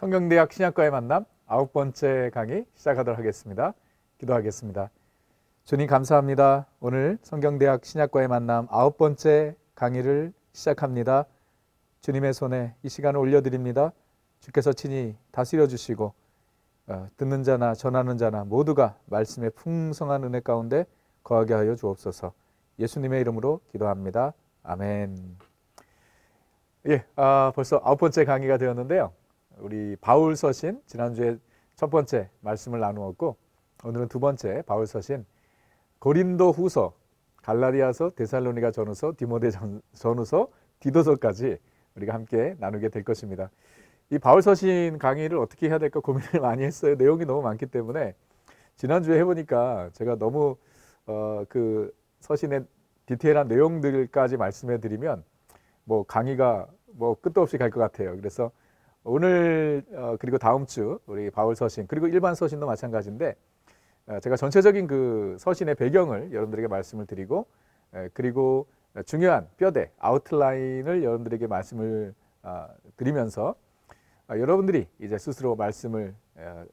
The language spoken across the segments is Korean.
성경대학 신약과의 만남 9번째 강의 시작하도록 하겠습니다. 기도하겠습니다. 주님 감사합니다. 오늘 성경대학 신약과의 만남 9번째 강의를 시작합니다. 주님의 손에 이 시간을 올려드립니다. 주께서 친히 다스려 주시고 듣는 자나 전하는 자나 모두가 말씀의 풍성한 은혜 가운데 거하게 하여 주옵소서. 예수님의 이름으로 기도합니다. 아멘. 벌써 9번째 강의가 되었는데요. 우리 바울 서신 지난주에 첫 번째 말씀을 나누었고 오늘은 두 번째 바울 서신 고린도 후서, 갈라디아서, 데살로니가 전후서, 디모데 전후서, 디도서까지 우리가 함께 나누게 될 것입니다. 이 바울 서신 강의를 어떻게 해야 될까 고민을 많이 했어요. 내용이 너무 많기 때문에 지난주에 해보니까 제가 너무 그 서신의 디테일한 내용들까지 말씀해 드리면 뭐 강의가 뭐 끝도 없이 갈 것 같아요. 그래서 오늘 그리고 다음 주 우리 바울 서신 그리고 일반 서신도 마찬가지인데 제가 전체적인 그 서신의 배경을 여러분들에게 말씀을 드리고 그리고 중요한 뼈대 아웃라인을 여러분들에게 말씀을 드리면서 여러분들이 이제 스스로 말씀을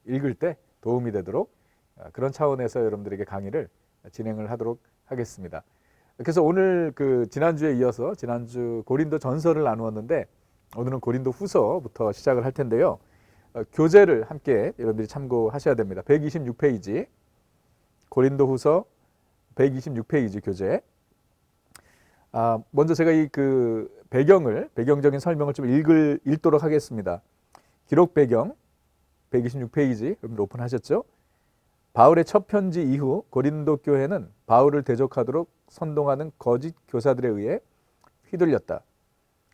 읽을 때 도움이 되도록 그런 차원에서 여러분들에게 강의를 진행을 하도록 하겠습니다. 그래서 오늘 그 지난주에 이어서 지난주 고린도 전서를 나누었는데 오늘은 고린도 후서부터 시작을 할 텐데요. 교재를 함께 여러분들이 참고하셔야 됩니다. 126페이지 고린도 후서 126페이지 교재. 먼저 제가 이 그 배경적인 설명을 좀 읽도록 하겠습니다. 기록 배경 126페이지 여러분들 오픈하셨죠? 바울의 첫 편지 이후 고린도 교회는 바울을 대적하도록 선동하는 거짓 교사들에 의해 휘둘렸다.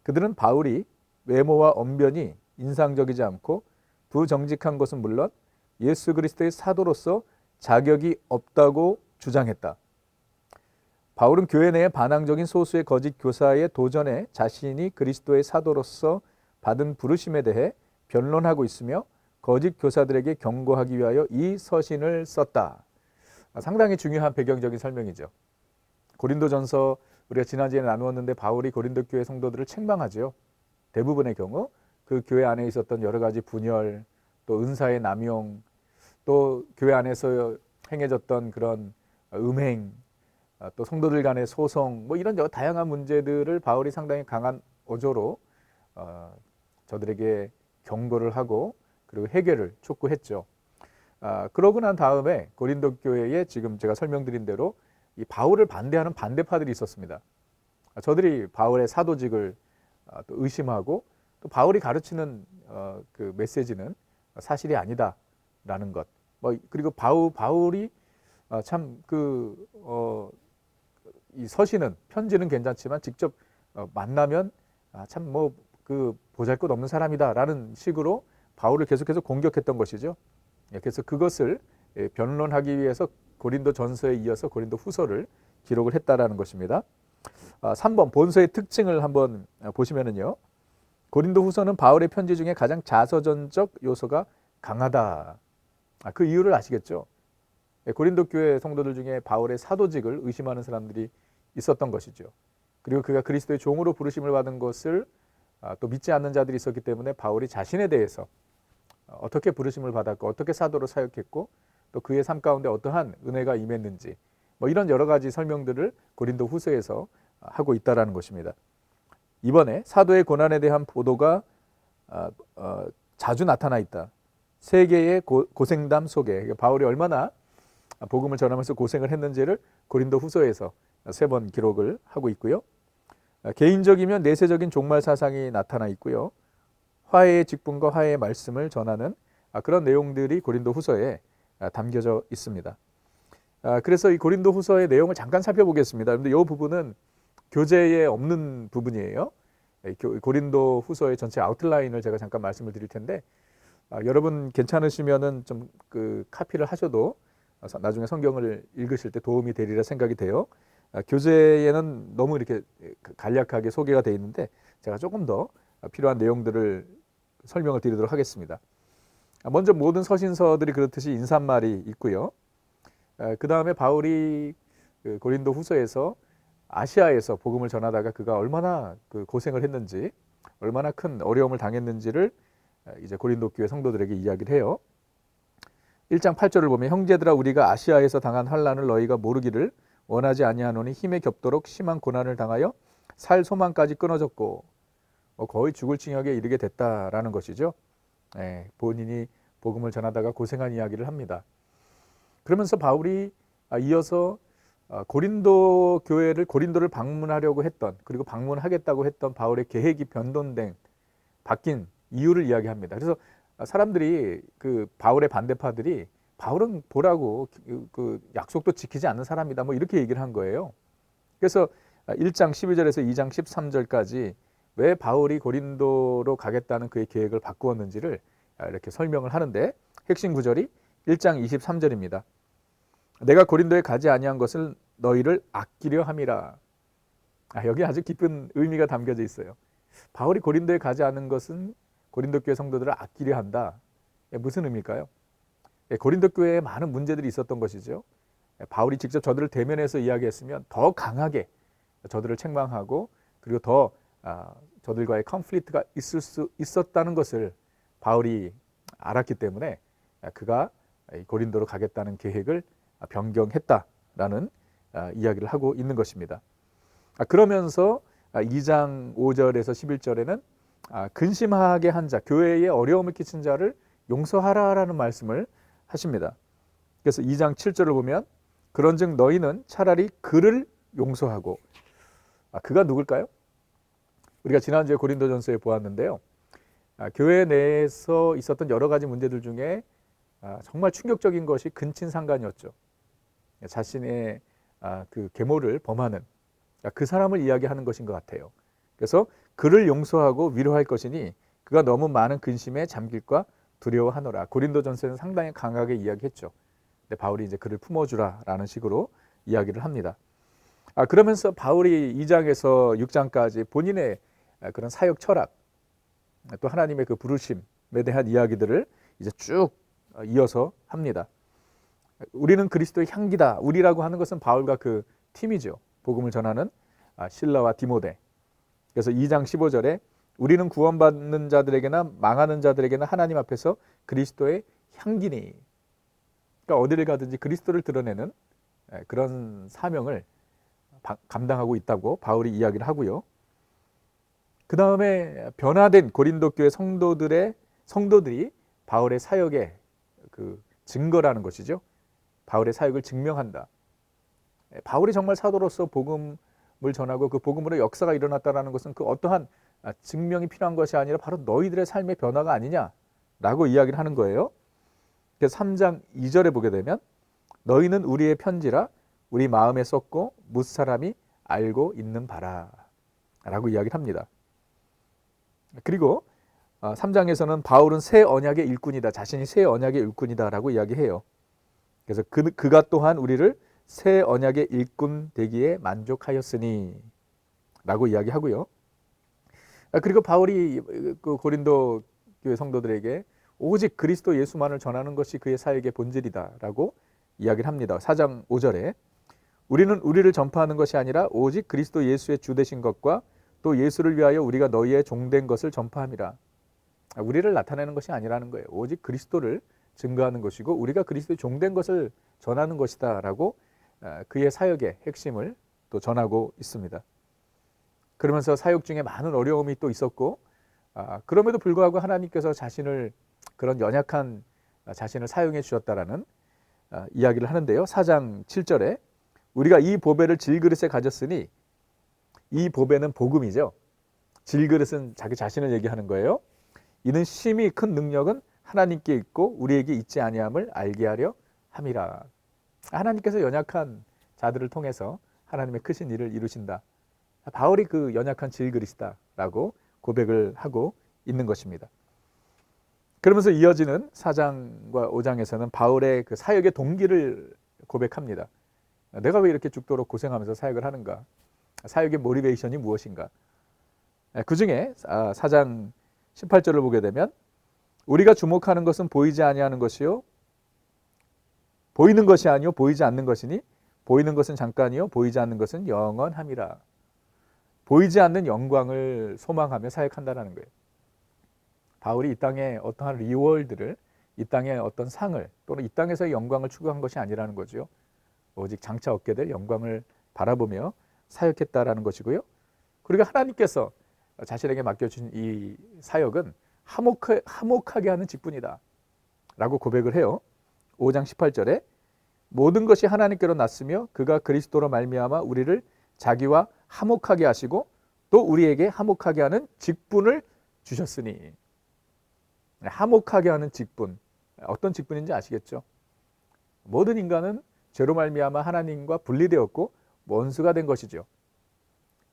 그들은 바울이 외모와 언변이 인상적이지 않고 부정직한 것은 물론 예수 그리스도의 사도로서 자격이 없다고 주장했다. 바울은 교회 내의 반항적인 소수의 거짓 교사의 도전에 자신이 그리스도의 사도로서 받은 부르심에 대해 변론하고 있으며 거짓 교사들에게 경고하기 위하여 이 서신을 썼다. 상당히 중요한 배경적인 설명이죠. 고린도전서 우리가 지난주에 나누었는데 바울이 고린도 교회 성도들을 책망하죠. 대부분의 경우 그 교회 안에 있었던 여러 가지 분열, 또 은사의 남용, 또 교회 안에서 행해졌던 그런 음행, 또 성도들 간의 소송, 뭐 이런 다양한 문제들을 바울이 상당히 강한 어조로 저들에게 경고를 하고 그리고 해결을 촉구했죠. 그러고 난 다음에 고린도 교회에 지금 제가 설명드린 대로 이 바울을 반대하는 반대파들이 있었습니다. 저들이 바울의 사도직을 또 의심하고 또 바울이 가르치는 그 메시지는 사실이 아니다라는 것. 그리고 바울이 참 이 서신은 편지는 괜찮지만 직접 만나면 참 뭐 그 보잘것 없는 사람이다라는 식으로 바울을 계속해서 공격했던 것이죠. 그래서 그것을 변론하기 위해서 고린도 전서에 이어서 고린도 후서를 기록을 했다라는 것입니다. 3번 본서의 특징을 한번 보시면은요. 고린도 후서는 바울의 편지 중에 가장 자서전적 요소가 강하다. 그 이유를 아시겠죠? 고린도 교회 성도들 중에 바울의 사도직을 의심하는 사람들이 있었던 것이죠. 그리고 그가 그리스도의 종으로 부르심을 받은 것을 또 믿지 않는 자들이 있었기 때문에 바울이 자신에 대해서 어떻게 부르심을 받았고 어떻게 사도로 사역했고 또 그의 삶 가운데 어떠한 은혜가 임했는지 뭐 이런 여러 가지 설명들을 고린도 후서에서 하고 있다라는 것입니다. 이번에 사도의 고난에 대한 보도가 자주 나타나 있다. 세계의 고생담 속에 바울이 얼마나 복음을 전하면서 고생을 했는지를 고린도 후서에서 3번 기록을 하고 있고요. 개인적이면 내세적인 종말 사상이 나타나 있고요. 화해의 직분과 화해의 말씀을 전하는 그런 내용들이 고린도 후서에 담겨져 있습니다. 그래서 이 고린도 후서의 내용을 잠깐 살펴보겠습니다. 그런데 이 부분은 교재에 없는 부분이에요. 고린도 후서의 전체 아웃라인을 제가 잠깐 말씀을 드릴 텐데 여러분 괜찮으시면은 좀 그 카피를 하셔도 나중에 성경을 읽으실 때 도움이 되리라 생각이 돼요. 교재에는 너무 이렇게 간략하게 소개가 되어 있는데 제가 조금 더 필요한 내용들을 설명을 드리도록 하겠습니다. 먼저 모든 서신서들이 그렇듯이 인사말이 있고요. 그 다음에 바울이 고린도 후서에서 아시아에서 복음을 전하다가 그가 얼마나 그 고생을 했는지 얼마나 큰 어려움을 당했는지를 이제 고린도 교회 성도들에게 이야기를 해요. 1장 8절을 보면 형제들아 우리가 아시아에서 당한 환난을 너희가 모르기를 원하지 아니하노니 힘에 겹도록 심한 고난을 당하여 살 소망까지 끊어졌고 거의 죽을 징역에 이르게 됐다라는 것이죠. 본인이 복음을 전하다가 고생한 이야기를 합니다. 그러면서 바울이 이어서 고린도 교회를 고린도를 방문하려고 했던 그리고 방문하겠다고 했던 바울의 계획이 변동된 바뀐 이유를 이야기합니다. 그래서 사람들이 그 바울의 반대파들이 바울은 보라고 그 약속도 지키지 않는 사람이다 뭐 이렇게 얘기를 한 거예요. 그래서 1장 12절에서 2장 13절까지 왜 바울이 고린도로 가겠다는 그의 계획을 바꾸었는지를 이렇게 설명을 하는데 핵심 구절이 1장 23절입니다. 내가 고린도에 가지 아니한 것을 너희를 아끼려 함이라. 여기 아주 깊은 의미가 담겨져 있어요. 바울이 고린도에 가지 않은 것은 고린도 교회 성도들을 아끼려 한다. 무슨 의미일까요? 고린도 교회에 많은 문제들이 있었던 것이죠. 바울이 직접 저들을 대면해서 이야기했으면 더 강하게 저들을 책망하고 그리고 더 저들과의 컨플릭트가 있을 수 있었다는 것을 바울이 알았기 때문에 그가 고린도로 가겠다는 계획을 변경했다라는 이야기를 하고 있는 것입니다. 그러면서 2장 5절에서 11절에는 근심하게 한 자, 교회에 어려움을 끼친 자를 용서하라라는 말씀을 하십니다. 그래서 2장 7절을 보면 그런즉 너희는 차라리 그를 용서하고 그가 누굴까요? 우리가 지난주에 고린도전서에 보았는데요. 교회 내에서 있었던 여러 가지 문제들 중에 정말 충격적인 것이 근친상간이었죠. 자신의 그 계모를 범하는 그 사람을 이야기하는 것인 것 같아요. 그래서 그를 용서하고 위로할 것이니 그가 너무 많은 근심에 잠길까 두려워하노라. 고린도전서에는 상당히 강하게 이야기했죠. 근데 바울이 이제 그를 품어주라라는 식으로 이야기를 합니다. 그러면서 바울이 2장에서 6장까지 본인의 그런 사역 철학, 또 하나님의 그 부르심에 대한 이야기들을 이제 쭉 이어서 합니다. 우리는 그리스도의 향기다. 우리라고 하는 것은 바울과 그 팀이죠. 복음을 전하는 실라와 디모데. 그래서 2장 15절에 우리는 구원받는 자들에게나 망하는 자들에게나 하나님 앞에서 그리스도의 향기니. 그러니까 어디를 가든지 그리스도를 드러내는 그런 사명을 감당하고 있다고 바울이 이야기를 하고요. 그 다음에 변화된 고린도 교회 성도들이 바울의 사역의 그 증거라는 것이죠. 바울의 사역을 증명한다. 바울이 정말 사도로서 복음을 전하고 그 복음으로 역사가 일어났다는 것은 그 어떠한 증명이 필요한 것이 아니라 바로 너희들의 삶의 변화가 아니냐라고 이야기를 하는 거예요. 그래서 3장 2절에 보게 되면 너희는 우리의 편지라 우리 마음에 썼고 무사람이 알고 있는 바라 라고 이야기를 합니다. 그리고 3장에서는 바울은 새 언약의 일꾼이다. 자신이 새 언약의 일꾼이다 라고 이야기해요. 그래서 그가 또한 우리를 새 언약의 일꾼 되기에 만족하였으니 라고 이야기하고요. 그리고 바울이 그 고린도 교회 성도들에게 오직 그리스도 예수만을 전하는 것이 그의 사역의 본질이다 라고 이야기를 합니다. 4장 5절에 우리는 우리를 전파하는 것이 아니라 오직 그리스도 예수의 주 되신 것과 또 예수를 위하여 우리가 너희의 종된 것을 전파함이라. 우리를 나타내는 것이 아니라는 거예요. 오직 그리스도를 증거하는 것이고 우리가 그리스도의 종된 것을 전하는 것이다 라고 그의 사역의 핵심을 또 전하고 있습니다. 그러면서 사역 중에 많은 어려움이 또 있었고 그럼에도 불구하고 하나님께서 자신을 그런 연약한 자신을 사용해 주셨다라는 이야기를 하는데요. 4장 7절에 우리가 이 보배를 질그릇에 가졌으니 이 보배는 복음이죠. 질그릇은 자기 자신을 얘기하는 거예요. 이는 심히 큰 능력은 하나님께 있고 우리에게 있지 아니함을 알게 하려 함이라. 하나님께서 연약한 자들을 통해서 하나님의 크신 일을 이루신다. 바울이 그 연약한 질그릇이다라고 고백을 하고 있는 것입니다. 그러면서 이어지는 4장과 5장에서는 바울의 그 사역의 동기를 고백합니다. 내가 왜 이렇게 죽도록 고생하면서 사역을 하는가? 사역의 모티베이션이 무엇인가? 그 중에 4장 18절을 보게 되면 우리가 주목하는 것은 보이지 아니하는 것이요 보이는 것이 아니요 보이지 않는 것이니 보이는 것은 잠깐이요 보이지 않는 것은 영원함이라. 보이지 않는 영광을 소망하며 사역한다는 거예요. 바울이 이 땅에 어떠한 리월드를, 이 땅의 어떤 상을 또는 이 땅에서의 영광을 추구한 것이 아니라는 거죠. 오직 장차 얻게 될 영광을 바라보며 사역했다라는 것이고요. 그리고 하나님께서 자신에게 맡겨주신 이 사역은 화목하게 하는 직분이다 라고 고백을 해요. 5장 18절에 모든 것이 하나님께로 났으며 그가 그리스도로 말미암아 우리를 자기와 화목하게 하시고 또 우리에게 화목하게 하는 직분을 주셨으니. 화목하게 하는 직분, 어떤 직분인지 아시겠죠? 모든 인간은 죄로 말미암아 하나님과 분리되었고 원수가 된 것이죠.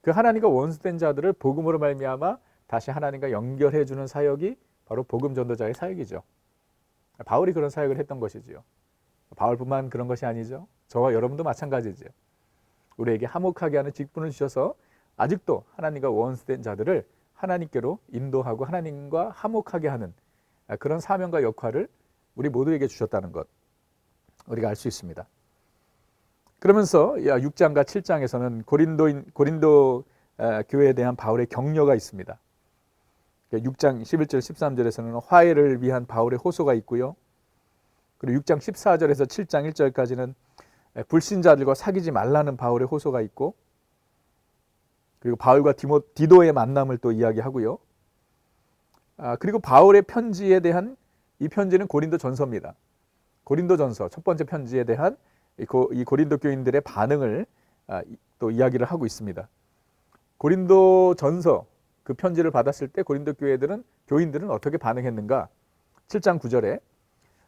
그 하나님과 원수된 자들을 복음으로 말미암아 다시 하나님과 연결해 주는 사역이 바로 복음 전도자의 사역이죠. 바울이 그런 사역을 했던 것이지요. 바울뿐만 그런 것이 아니죠. 저와 여러분도 마찬가지죠. 우리에게 화목하게 하는 직분을 주셔서 아직도 하나님과 원수된 자들을 하나님께로 인도하고 하나님과 화목하게 하는 그런 사명과 역할을 우리 모두에게 주셨다는 것, 우리가 알 수 있습니다. 그러면서 6장과 7장에서는 고린도 교회에 대한 바울의 격려가 있습니다. 6장 11절 13절에서는 화해를 위한 바울의 호소가 있고요. 그리고 6장 14절에서 7장 1절까지는 불신자들과 사귀지 말라는 바울의 호소가 있고, 그리고 바울과 디도의 만남을 또 이야기하고요. 그리고 바울의 편지에 대한, 이 편지는 고린도 전서입니다. 고린도 전서 첫 번째 편지에 대한 이 고린도 교인들의 반응을 또 이야기를 하고 있습니다. 고린도 전서 그 편지를 받았을 때 고린도 교인들은 어떻게 반응했는가? 7장 9절에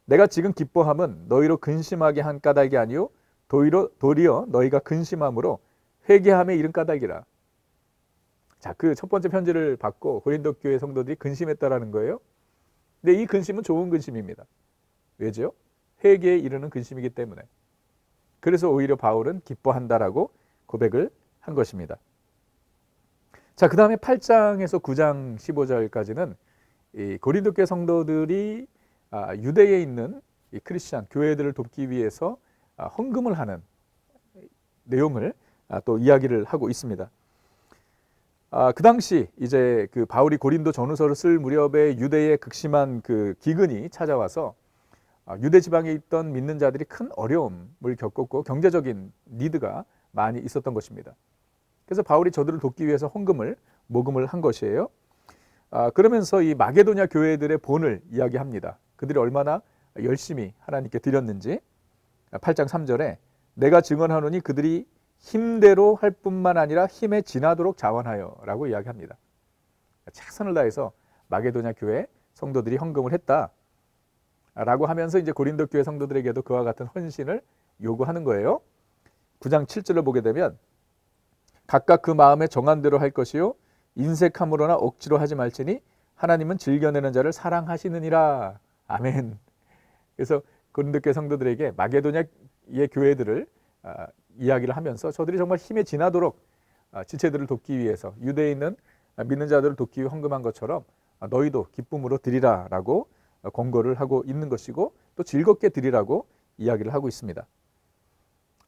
내가 지금 기뻐함은 너희로 근심하게 한 까닭이 아니요 도리어 너희가 근심함으로 회개함에 이른 까닭이라. 자, 그 첫 번째 편지를 받고 고린도 교회 성도들이 근심했다라는 거예요. 근데 이 근심은 좋은 근심입니다. 왜죠? 회개에 이르는 근심이기 때문에. 그래서 오히려 바울은 기뻐한다라고 고백을 한 것입니다. 자, 그 다음에 8장에서 9장 15절까지는 이 고린도 교회 성도들이 유대에 있는 이 크리스찬 교회들을 돕기 위해서 헌금을 하는 내용을 또 이야기를 하고 있습니다. 그 당시 이제 그 바울이 고린도 전후서를 쓸 무렵에 유대의 극심한 그 기근이 찾아와서 유대 지방에 있던 믿는 자들이 큰 어려움을 겪었고 경제적인 니드가 많이 있었던 것입니다. 그래서 바울이 저들을 돕기 위해서 모금을 한 것이에요. 그러면서 이 마게도냐 교회들의 본을 이야기합니다. 그들이 얼마나 열심히 하나님께 드렸는지. 8장 3절에 내가 증언하노니 그들이 힘대로 할 뿐만 아니라 힘에 지나도록 자원하여 라고 이야기합니다. 최선을 다해서 마게도냐 교회 성도들이 헌금을 했다 라고 하면서 이제 고린도 교회 성도들에게도 그와 같은 헌신을 요구하는 거예요. 9장 7절을 보게 되면 각각 그 마음에 정한 대로 할 것이요 인색함으로나 억지로 하지 말지니 하나님은 즐겨내는 자를 사랑하시느니라. 아멘. 그래서 고린도 교회 성도들에게 마게도냐의 교회들을 이야기를 하면서 저들이 정말 힘에 지나도록 지체들을 돕기 위해서 유대에 있는 믿는 자들을 돕기 위해 헌금한 것처럼 너희도 기쁨으로 드리라라고 권고를 하고 있는 것이고 또 즐겁게 드리라고 이야기를 하고 있습니다.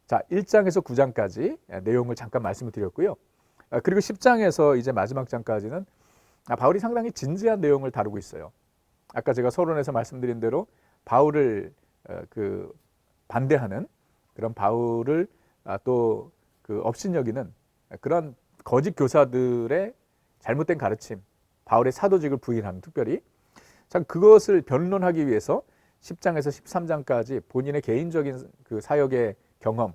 자, 1장에서 9장까지 내용을 잠깐 말씀을 드렸고요. 그리고 10장에서 이제 마지막 장까지는 바울이 상당히 진지한 내용을 다루고 있어요. 아까 제가 서론에서 말씀드린 대로 바울을 반대하는 그런 바울을 또 업신여기는 그런 거짓 교사들의 잘못된 가르침, 바울의 사도직을 부인하는, 특별히 참 그것을 변론하기 위해서 10장에서 13장까지 본인의 개인적인 그 사역의 경험,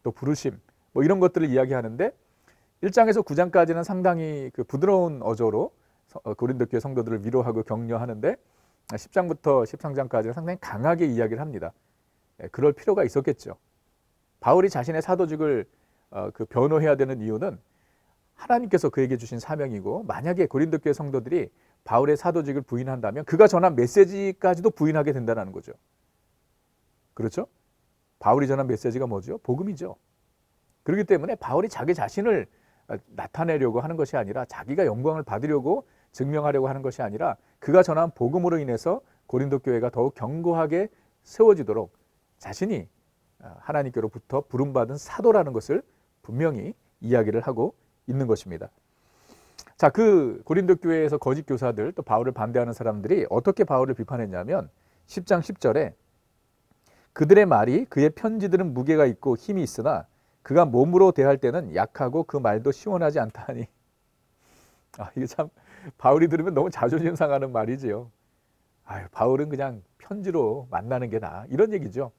또 부르심, 뭐 이런 것들을 이야기하는데 1장에서 9장까지는 상당히 그 부드러운 어조로 고린도 교회 성도들을 위로하고 격려하는데 10장부터 13장까지는 상당히 강하게 이야기를 합니다. 그럴 필요가 있었겠죠. 바울이 자신의 사도직을 변호해야 되는 이유는 하나님께서 그에게 주신 사명이고, 만약에 고린도 교회 성도들이 바울의 사도직을 부인한다면 그가 전한 메시지까지도 부인하게 된다는 거죠. 그렇죠? 바울이 전한 메시지가 뭐죠? 복음이죠. 그렇기 때문에 바울이 자기 자신을 나타내려고 하는 것이 아니라, 자기가 영광을 받으려고 증명하려고 하는 것이 아니라, 그가 전한 복음으로 인해서 고린도 교회가 더욱 견고하게 세워지도록 자신이 하나님께로부터 부름받은 사도라는 것을 분명히 이야기를 하고 있는 것입니다. 자, 그 고린도 교회에서 거짓 교사들 또 바울을 반대하는 사람들이 어떻게 바울을 비판했냐면 10장 10절에 그들의 말이 그의 편지들은 무게가 있고 힘이 있으나 그가 몸으로 대할 때는 약하고 그 말도 시원하지 않다 하니. 이게 참 바울이 들으면 너무 자존심 상하는 말이지요. 바울은 그냥 편지로 만나는 게 나아, 이런 얘기죠.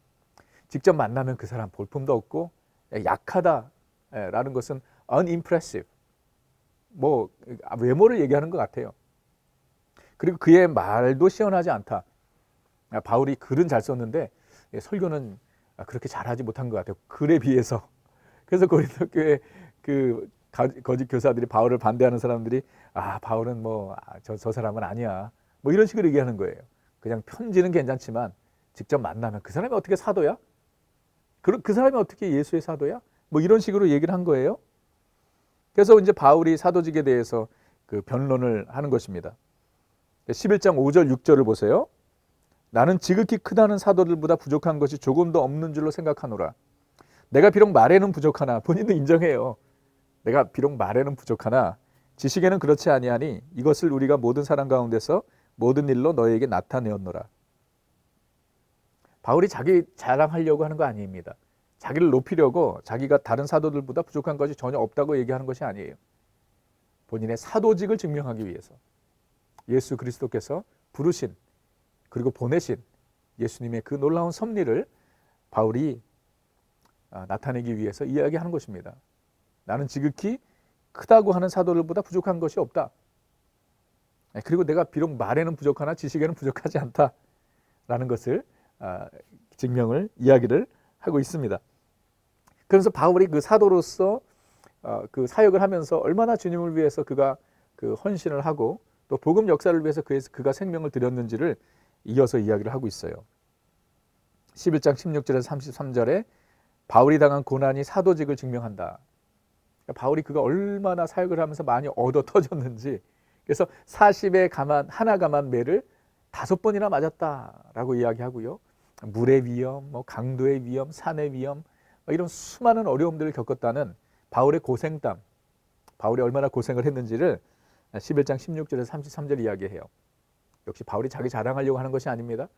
직접 만나면 그 사람 볼품도 없고 약하다라는 것은 unimpressive, 뭐 외모를 얘기하는 것 같아요. 그리고 그의 말도 시원하지 않다. 바울이 글은 잘 썼는데 설교는 그렇게 잘하지 못한 것 같아요, 글에 비해서. 그래서 고린도 교회 그 거짓 교사들이, 바울을 반대하는 사람들이 바울은 뭐 저 사람은 아니야, 뭐 이런 식으로 얘기하는 거예요. 그냥 편지는 괜찮지만 직접 만나면 그 사람이 어떻게 사도야? 그 사람이 어떻게 예수의 사도야? 뭐 이런 식으로 얘기를 한 거예요. 그래서 이제 바울이 사도직에 대해서 그 변론을 하는 것입니다. 11장 5절 6절을 보세요. 나는 지극히 크다는 사도들보다 부족한 것이 조금도 없는 줄로 생각하노라. 내가 비록 말에는 부족하나, 본인도 인정해요. 내가 비록 말에는 부족하나 지식에는 그렇지 아니하니 이것을 우리가 모든 사람 가운데서 모든 일로 너희에게 나타내었노라. 바울이 자기 자랑하려고 하는 거 아닙니다. 자기를 높이려고, 자기가 다른 사도들보다 부족한 것이 전혀 없다고 얘기하는 것이 아니에요. 본인의 사도직을 증명하기 위해서 예수 그리스도께서 부르신 그리고 보내신 예수님의 그 놀라운 섭리를 바울이 나타내기 위해서 이야기하는 것입니다. 나는 지극히 크다고 하는 사도들보다 부족한 것이 없다. 그리고 내가 비록 말에는 부족하나 지식에는 부족하지 않다라는 것을 증명을, 이야기를 하고 있습니다. 그래서 바울이 그 사도로서 그 사역을 하면서 얼마나 주님을 위해서 그가 그 헌신을 하고 또 복음 역사를 위해서 그가 생명을 드렸는지를 이어서 이야기를 하고 있어요. 11장 16절에서 33절에 바울이 당한 고난이 사도직을 증명한다. 바울이 그가 얼마나 사역을 하면서 많이 얻어 터졌는지, 그래서 40의 가만, 하나 가만 매를 5번이나 맞았다라고 이야기하고요. 물의 위험, 강도의 위험, 산의 위험, 이런 수많은 어려움들을 겪었다는 바울의 고생담, 바울이 얼마나 고생을 했는지를 11장 16절에서 33절 이야기해요. 역시 바울이 자기 자랑하려고 하는 것이 아닙니다.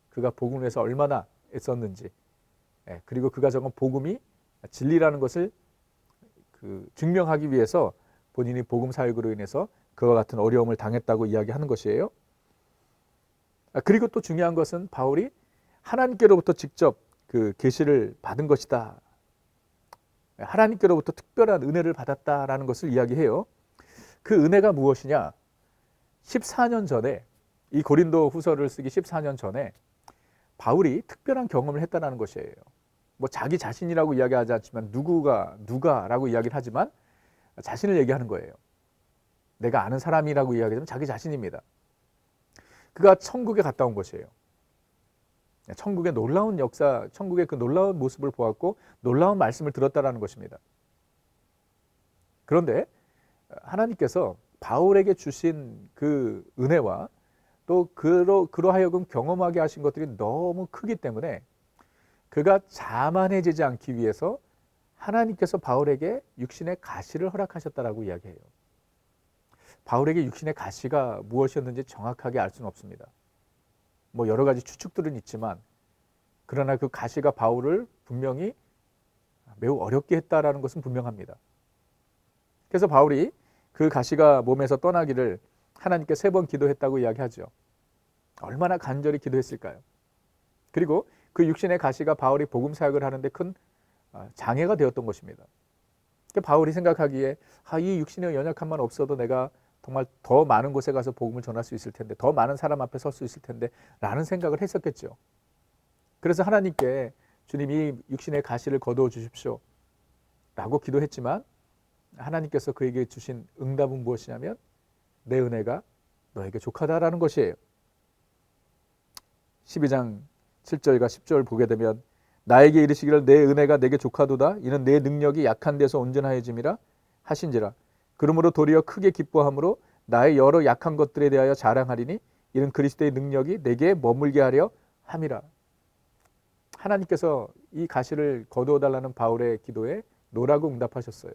그가 복음을 위해서 얼마나 애썼는지, 그리고 그가 적은 복음이 진리라는 것을 증명하기 위해서 본인이 복음 사역으로 인해서 그와 같은 어려움을 당했다고 이야기하는 것이에요. 그리고 또 중요한 것은 바울이 하나님께로부터 직접 그 계시를 받은 것이다. 하나님께로부터 특별한 은혜를 받았다라는 것을 이야기해요. 그 은혜가 무엇이냐? 14년 전에, 이 고린도 후서를 쓰기 14년 전에 바울이 특별한 경험을 했다는 것이에요. 뭐 자기 자신이라고 이야기하지 않지만 누가라고 이야기를 하지만 자신을 얘기하는 거예요. 내가 아는 사람이라고 이야기하면 자기 자신입니다. 그가 천국에 갔다 온 것이에요. 천국의 놀라운 역사, 천국의 그 놀라운 모습을 보았고 놀라운 말씀을 들었다라는 것입니다. 그런데 하나님께서 바울에게 주신 그 은혜와 또 그러하여금 경험하게 하신 것들이 너무 크기 때문에 그가 자만해지지 않기 위해서 하나님께서 바울에게 육신의 가시를 허락하셨다라고 이야기해요. 바울에게 육신의 가시가 무엇이었는지 정확하게 알 수는 없습니다. 뭐 여러 가지 추측들은 있지만, 그러나 그 가시가 바울을 분명히 매우 어렵게 했다라는 것은 분명합니다. 그래서 바울이 그 가시가 몸에서 떠나기를 하나님께 3번 기도했다고 이야기하죠. 얼마나 간절히 기도했을까요? 그리고 그 육신의 가시가 바울이 복음 사역을 하는데 큰 장애가 되었던 것입니다. 바울이 생각하기에 이 육신의 연약함만 없어도 내가 정말 더 많은 곳에 가서 복음을 전할 수 있을 텐데, 더 많은 사람 앞에 설 수 있을 텐데 라는 생각을 했었겠죠. 그래서 하나님께 주님이 육신의 가시를 거두어 주십시오 라고 기도했지만 하나님께서 그에게 주신 응답은 무엇이냐면 내 은혜가 너에게 족하다라는 것이에요. 12장 7절과 10절 보게 되면 나에게 이르시기를 내 은혜가 내게 족하도다 이는 내 능력이 약한 데서 온전하여짐이라 하신지라. 그러므로 도리어 크게 기뻐함으로 나의 여러 약한 것들에 대하여 자랑하리니 이는 그리스도의 능력이 내게 머물게 하려 함이라. 하나님께서 이 가시를 거두어 달라는 바울의 기도에 노라고 응답하셨어요.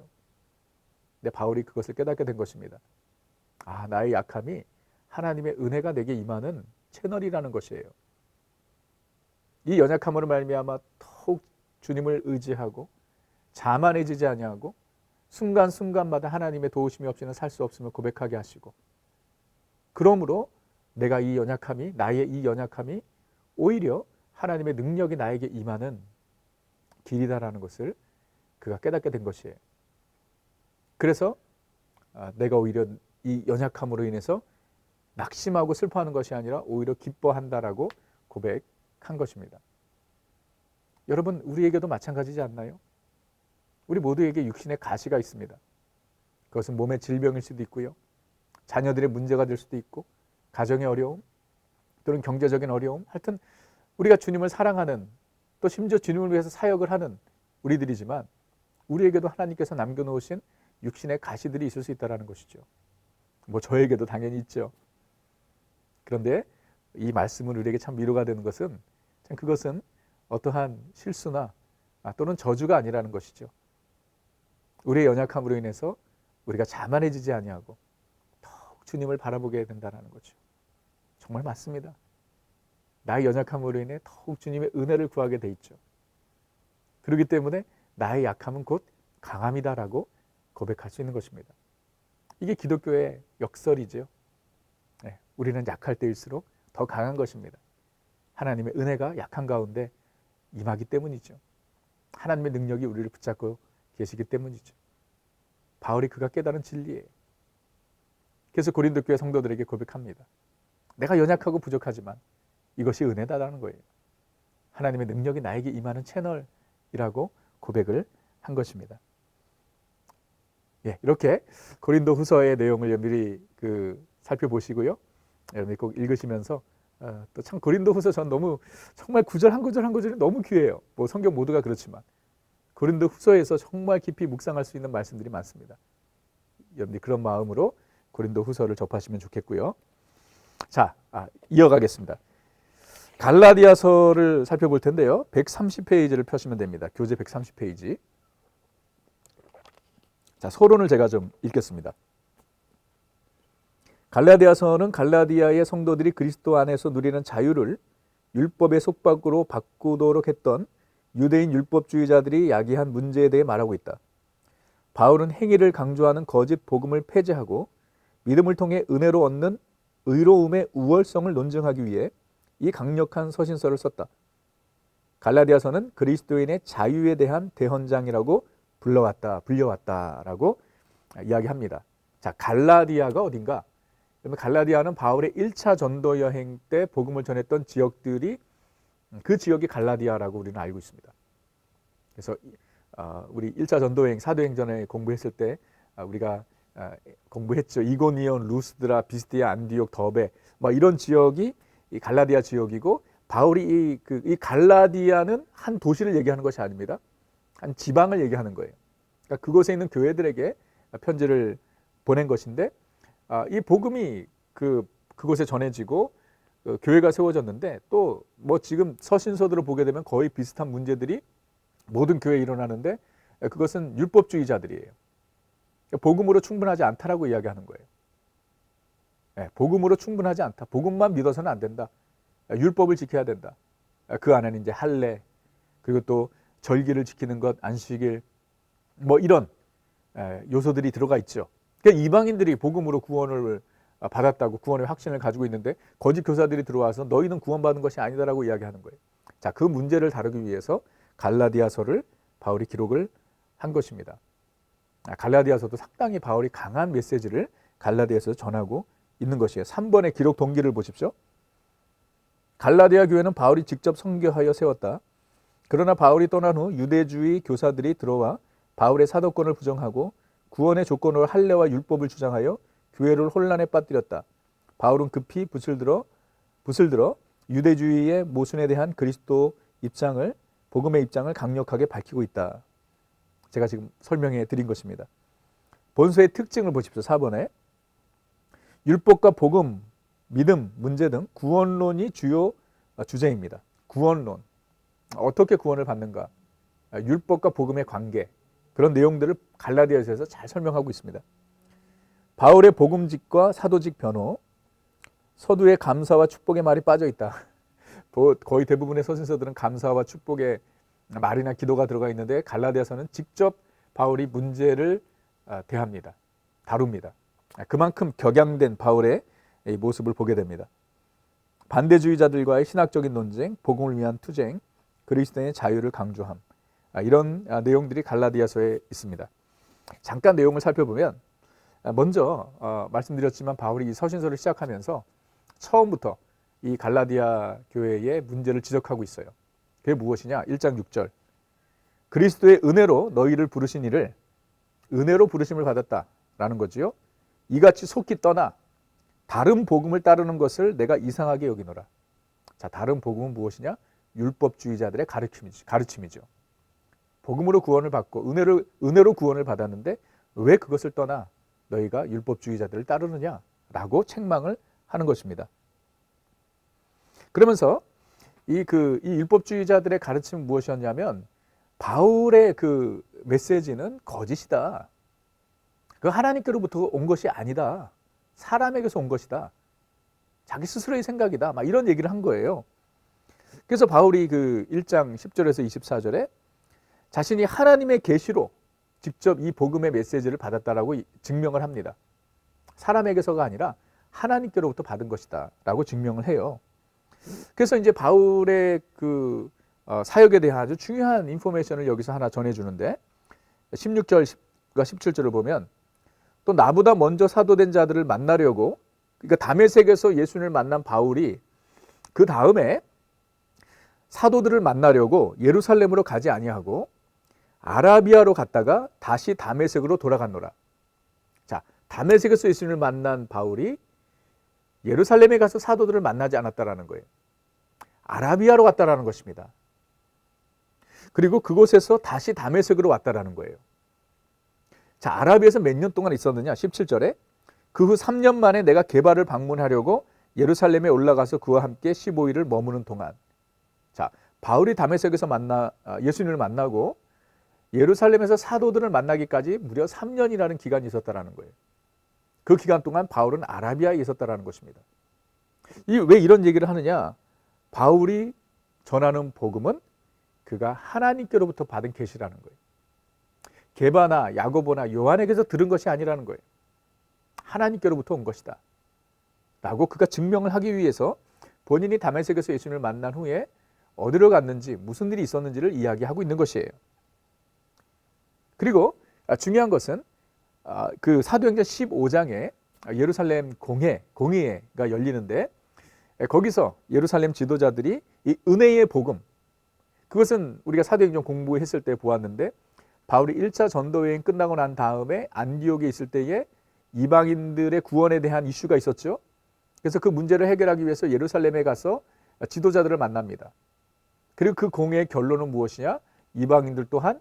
근데 바울이 그것을 깨닫게 된 것입니다. 나의 약함이 하나님의 은혜가 내게 임하는 채널이라는 것이에요. 이 연약함으로 말미암아 더욱 주님을 의지하고 자만해지지 아니하고 순간순간마다 하나님의 도우심이 없이는 살 수 없음을 고백하게 하시고, 그러므로 내가 나의 이 연약함이 오히려 하나님의 능력이 나에게 임하는 길이다라는 것을 그가 깨닫게 된 것이에요. 그래서 내가 오히려 이 연약함으로 인해서 낙심하고 슬퍼하는 것이 아니라 오히려 기뻐한다라고 고백한 것입니다. 여러분, 우리에게도 마찬가지지 않나요? 우리 모두에게 육신의 가시가 있습니다. 그것은 몸의 질병일 수도 있고요, 자녀들의 문제가 될 수도 있고, 가정의 어려움 또는 경제적인 어려움, 하여튼 우리가 주님을 사랑하는, 또 심지어 주님을 위해서 사역을 하는 우리들이지만 우리에게도 하나님께서 남겨놓으신 육신의 가시들이 있을 수 있다는 것이죠. 저에게도 당연히 있죠. 그런데 이 말씀은 우리에게 참 위로가 되는 것은, 참 그것은 어떠한 실수나 또는 저주가 아니라는 것이죠. 우리의 연약함으로 인해서 우리가 자만해지지 아니하고 더욱 주님을 바라보게 된다는 거죠. 정말 맞습니다. 나의 연약함으로 인해 더욱 주님의 은혜를 구하게 돼 있죠. 그렇기 때문에 나의 약함은 곧 강함이다라고 고백할 수 있는 것입니다. 이게 기독교의 역설이죠. 우리는 약할 때일수록 더 강한 것입니다. 하나님의 은혜가 약한 가운데 임하기 때문이죠. 하나님의 능력이 우리를 붙잡고 계시기 때문이죠. 바울이 그가 깨달은 진리예요. 그래서 고린도 교회 성도들에게 고백합니다. 내가 연약하고 부족하지만 이것이 은혜다라는 거예요. 하나님의 능력이 나에게 임하는 채널이라고 고백을 한 것입니다. 이렇게 고린도 후서의 내용을 미리 살펴보시고요. 여러분이 꼭 읽으시면서 또 참 고린도 후서 전 정말 구절 한 구절 한 구절이 너무 귀해요. 성경 모두가 그렇지만 고린도 후서에서 정말 깊이 묵상할 수 있는 말씀들이 많습니다. 여러분이 그런 마음으로 고린도 후서를 접하시면 좋겠고요. 자, 이어가겠습니다. 갈라디아서를 살펴볼 텐데요. 130페이지를 펴시면 됩니다. 교재 130페이지. 자, 서론을 제가 좀 읽겠습니다. 갈라디아서는 갈라디아의 성도들이 그리스도 안에서 누리는 자유를 율법의 속박으로 바꾸도록 했던 유대인 율법주의자들이 야기한 문제에 대해 말하고 있다. 바울은 행위를 강조하는 거짓 복음을 폐지하고 믿음을 통해 은혜로 얻는 의로움의 우월성을 논증하기 위해 이 강력한 서신서를 썼다. 갈라디아서는 그리스도인의 자유에 대한 대헌장이라고 불려왔다라고 이야기합니다. 자, 갈라디아가 어딘가? 갈라디아는 바울의 1차 전도 여행 때 복음을 전했던 지역들이, 그 지역이 갈라디아라고 우리는 알고 있습니다. 그래서 우리 1차 전도 여행, 사도행 전에 공부했을 때 우리가 공부했죠. 이고니온, 루스드라, 비스디아, 안디옥, 더베 이런 지역이 이 갈라디아 지역이고, 바울이 이 갈라디아는 한 도시를 얘기하는 것이 아닙니다. 한 지방을 얘기하는 거예요. 그러니까 그곳에 있는 교회들에게 편지를 보낸 것인데, 이 복음이 그곳에 전해지고 교회가 세워졌는데, 또 지금 서신서들을 보게 되면 거의 비슷한 문제들이 모든 교회에 일어나는데, 그것은 율법주의자들이에요. 복음으로 충분하지 않다라고 이야기하는 거예요. 복음으로 충분하지 않다. 복음만 믿어서는 안 된다. 율법을 지켜야 된다. 그 안에는 이제 할례, 그리고 또 절기를 지키는 것, 안식일, 이런 요소들이 들어가 있죠. 그러니까 이방인들이 복음으로 구원을 받았다고, 구원의 확신을 가지고 있는데 거짓 교사들이 들어와서 너희는 구원받은 것이 아니다라고 이야기하는 거예요. 자, 그 문제를 다루기 위해서 갈라디아서를 바울이 기록을 한 것입니다. 갈라디아서도 상당히 바울이 강한 메시지를 갈라디아서에서 전하고 있는 것이에요. 3번의 기록 동기를 보십시오. 갈라디아 교회는 바울이 직접 선교하여 세웠다. 그러나 바울이 떠난 후 유대주의 교사들이 들어와 바울의 사도권을 부정하고 구원의 조건으로 할례와 율법을 주장하여 교회를 혼란에 빠뜨렸다. 바울은 급히 붓을 들어 유대주의의 모순에 대한 그리스도 입장을, 복음의 입장을 강력하게 밝히고 있다. 제가 지금 설명해 드린 것입니다. 본서의 특징을 보십시오. 4번에 율법과 복음, 믿음, 문제 등 구원론이 주요 주제입니다. 구원론, 어떻게 구원을 받는가, 율법과 복음의 관계, 그런 내용들을 갈라디아서에서 잘 설명하고 있습니다. 바울의 복음직과 사도직 변호, 서두에 감사와 축복의 말이 빠져 있다. 거의 대부분의 서신서들은 감사와 축복의 말이나 기도가 들어가 있는데 갈라디아서는 직접 바울이 문제를 대합니다. 다룹니다. 그만큼 격양된 바울의 이 모습을 보게 됩니다. 반대주의자들과의 신학적인 논쟁, 복음을 위한 투쟁, 그리스도인의 자유를 강조함, 이런 내용들이 갈라디아서에 있습니다. 잠깐 내용을 살펴보면 먼저 말씀드렸지만 바울이 이 서신서를 시작하면서 처음부터 이 갈라디아 교회의 문제를 지적하고 있어요. 그게 무엇이냐? 1장 6절. 그리스도의 은혜로 너희를 부르신 이를 은혜로 부르심을 받았다라는 거지요. 이같이 속히 떠나 다른 복음을 따르는 것을 내가 이상하게 여기노라. 자, 다른 복음은 무엇이냐? 율법주의자들의 가르침이죠. 복음으로 구원을 받고 은혜로 구원을 받았는데 왜 그것을 떠나 너희가 율법주의자들을 따르느냐라고 책망을 하는 것입니다. 그러면서 이 율법주의자들의 가르침은 무엇이었냐면 바울의 그 메시지는 거짓이다. 그 하나님께로부터 온 것이 아니다. 사람에게서 온 것이다. 자기 스스로의 생각이다. 막 이런 얘기를 한 거예요. 그래서 바울이 그 1장 10절에서 24절에 자신이 하나님의 계시로 직접 이 복음의 메시지를 받았다라고 증명을 합니다. 사람에게서가 아니라 하나님께로부터 받은 것이다 라고 증명을 해요. 그래서 이제 바울의 그 사역에 대한 아주 중요한 인포메이션을 여기서 하나 전해주는데 16절과 17절을 보면 또 나보다 먼저 사도된 자들을 만나려고, 그러니까 다메섹에서 예수님을 만난 바울이 그 다음에 사도들을 만나려고 예루살렘으로 가지 아니하고 아라비아로 갔다가 다시 다메섹으로 돌아갔노라. 자, 다메섹에서 예수님을 만난 바울이 예루살렘에 가서 사도들을 만나지 않았다라는 거예요. 아라비아로 갔다라는 것입니다. 그리고 그곳에서 다시 다메섹으로 왔다라는 거예요. 자, 아라비아에서 몇 년 동안 있었느냐? 17절에 그 후 3년 만에 내가 게바를 방문하려고 예루살렘에 올라가서 그와 함께 15일을 머무는 동안. 자, 바울이 다메섹에서 예수님을 만나고 예루살렘에서 사도들을 만나기까지 무려 3년이라는 기간이 있었다라는 거예요. 그 기간 동안 바울은 아라비아에 있었다라는 것입니다. 왜 이런 얘기를 하느냐? 바울이 전하는 복음은 그가 하나님께로부터 받은 계시라는 거예요. 게바나 야고보나 요한에게서 들은 것이 아니라는 거예요. 하나님께로부터 온 것이다 라고 그가 증명을 하기 위해서 본인이 다메섹에서 예수님을 만난 후에 어디로 갔는지 무슨 일이 있었는지를 이야기하고 있는 것이에요. 그리고 중요한 것은 그 사도행전 15장에 예루살렘 공회가 열리는데 거기서 예루살렘 지도자들이 이 은혜의 복음, 그것은 우리가 사도행전 공부했을 때 보았는데 바울이 1차 전도 여행 끝나고 난 다음에 안디옥에 있을 때에 이방인들의 구원에 대한 이슈가 있었죠. 그래서 그 문제를 해결하기 위해서 예루살렘에 가서 지도자들을 만납니다. 그리고 그 공회의 결론은 무엇이냐? 이방인들 또한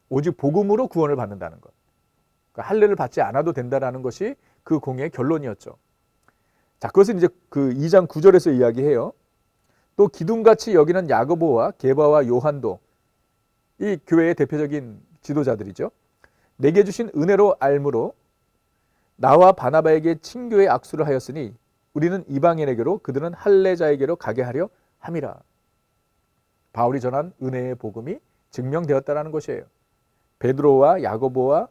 오직 복음으로 구원을 받는다는 것. 그러니까 할례를 받지 않아도 된다는 것이 그 공회의 결론이었죠. 자, 그것은 이제 그 2장 9절에서 이야기해요. 또 기둥같이 여기는 야고보와 게바와 요한도 이 교회의 대표적인 지도자들이죠. 내게 주신 은혜로 알므로 나와 바나바에게 친교의 악수를 하였으니 우리는 이방인에게로 그들은 할례자에게로 가게 하려 함이라. 바울이 전한 은혜의 복음이 증명되었다는 것이에요. 베드로와 야고보와